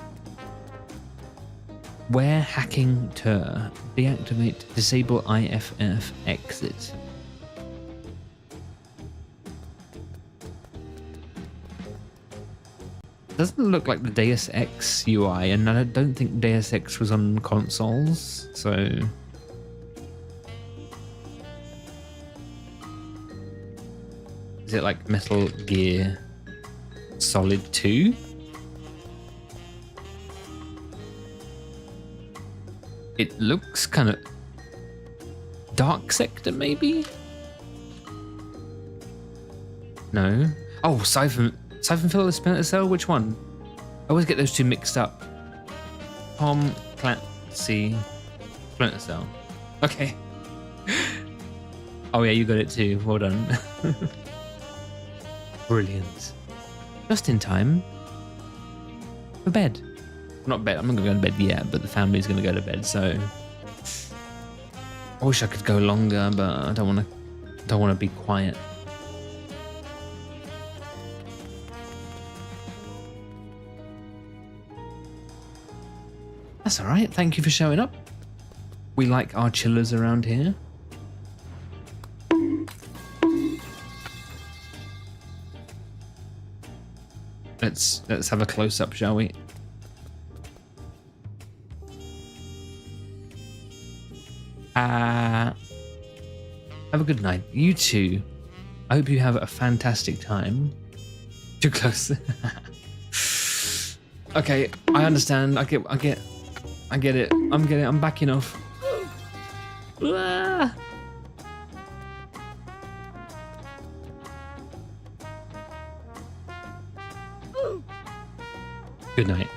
Where hacking ter. Deactivate, disable IFF, exit. Doesn't look like the Deus Ex UI, and I don't think Deus Ex was on consoles, so... Is it like Metal Gear Solid 2? It looks kind of... Dark Sector, maybe? No. Oh, Siphon Filter, Splinter Cell? Which one? I always get those two mixed up. Tom Clancy, Splinter Cell. Okay. Oh yeah, you got it too. Well done. Brilliant. Just in time for bed. Not bed. I'm not gonna go to bed yet, but the family's gonna go to bed. So I wish I could go longer, but I don't want to be quiet. That's all right. Thank you for showing up. We like our chillers around here. Let's have a close up, shall we? Have a good night. You too. I hope you have a fantastic time. Too close. Okay, I understand. I get it. I'm backing off. Ah. Good night.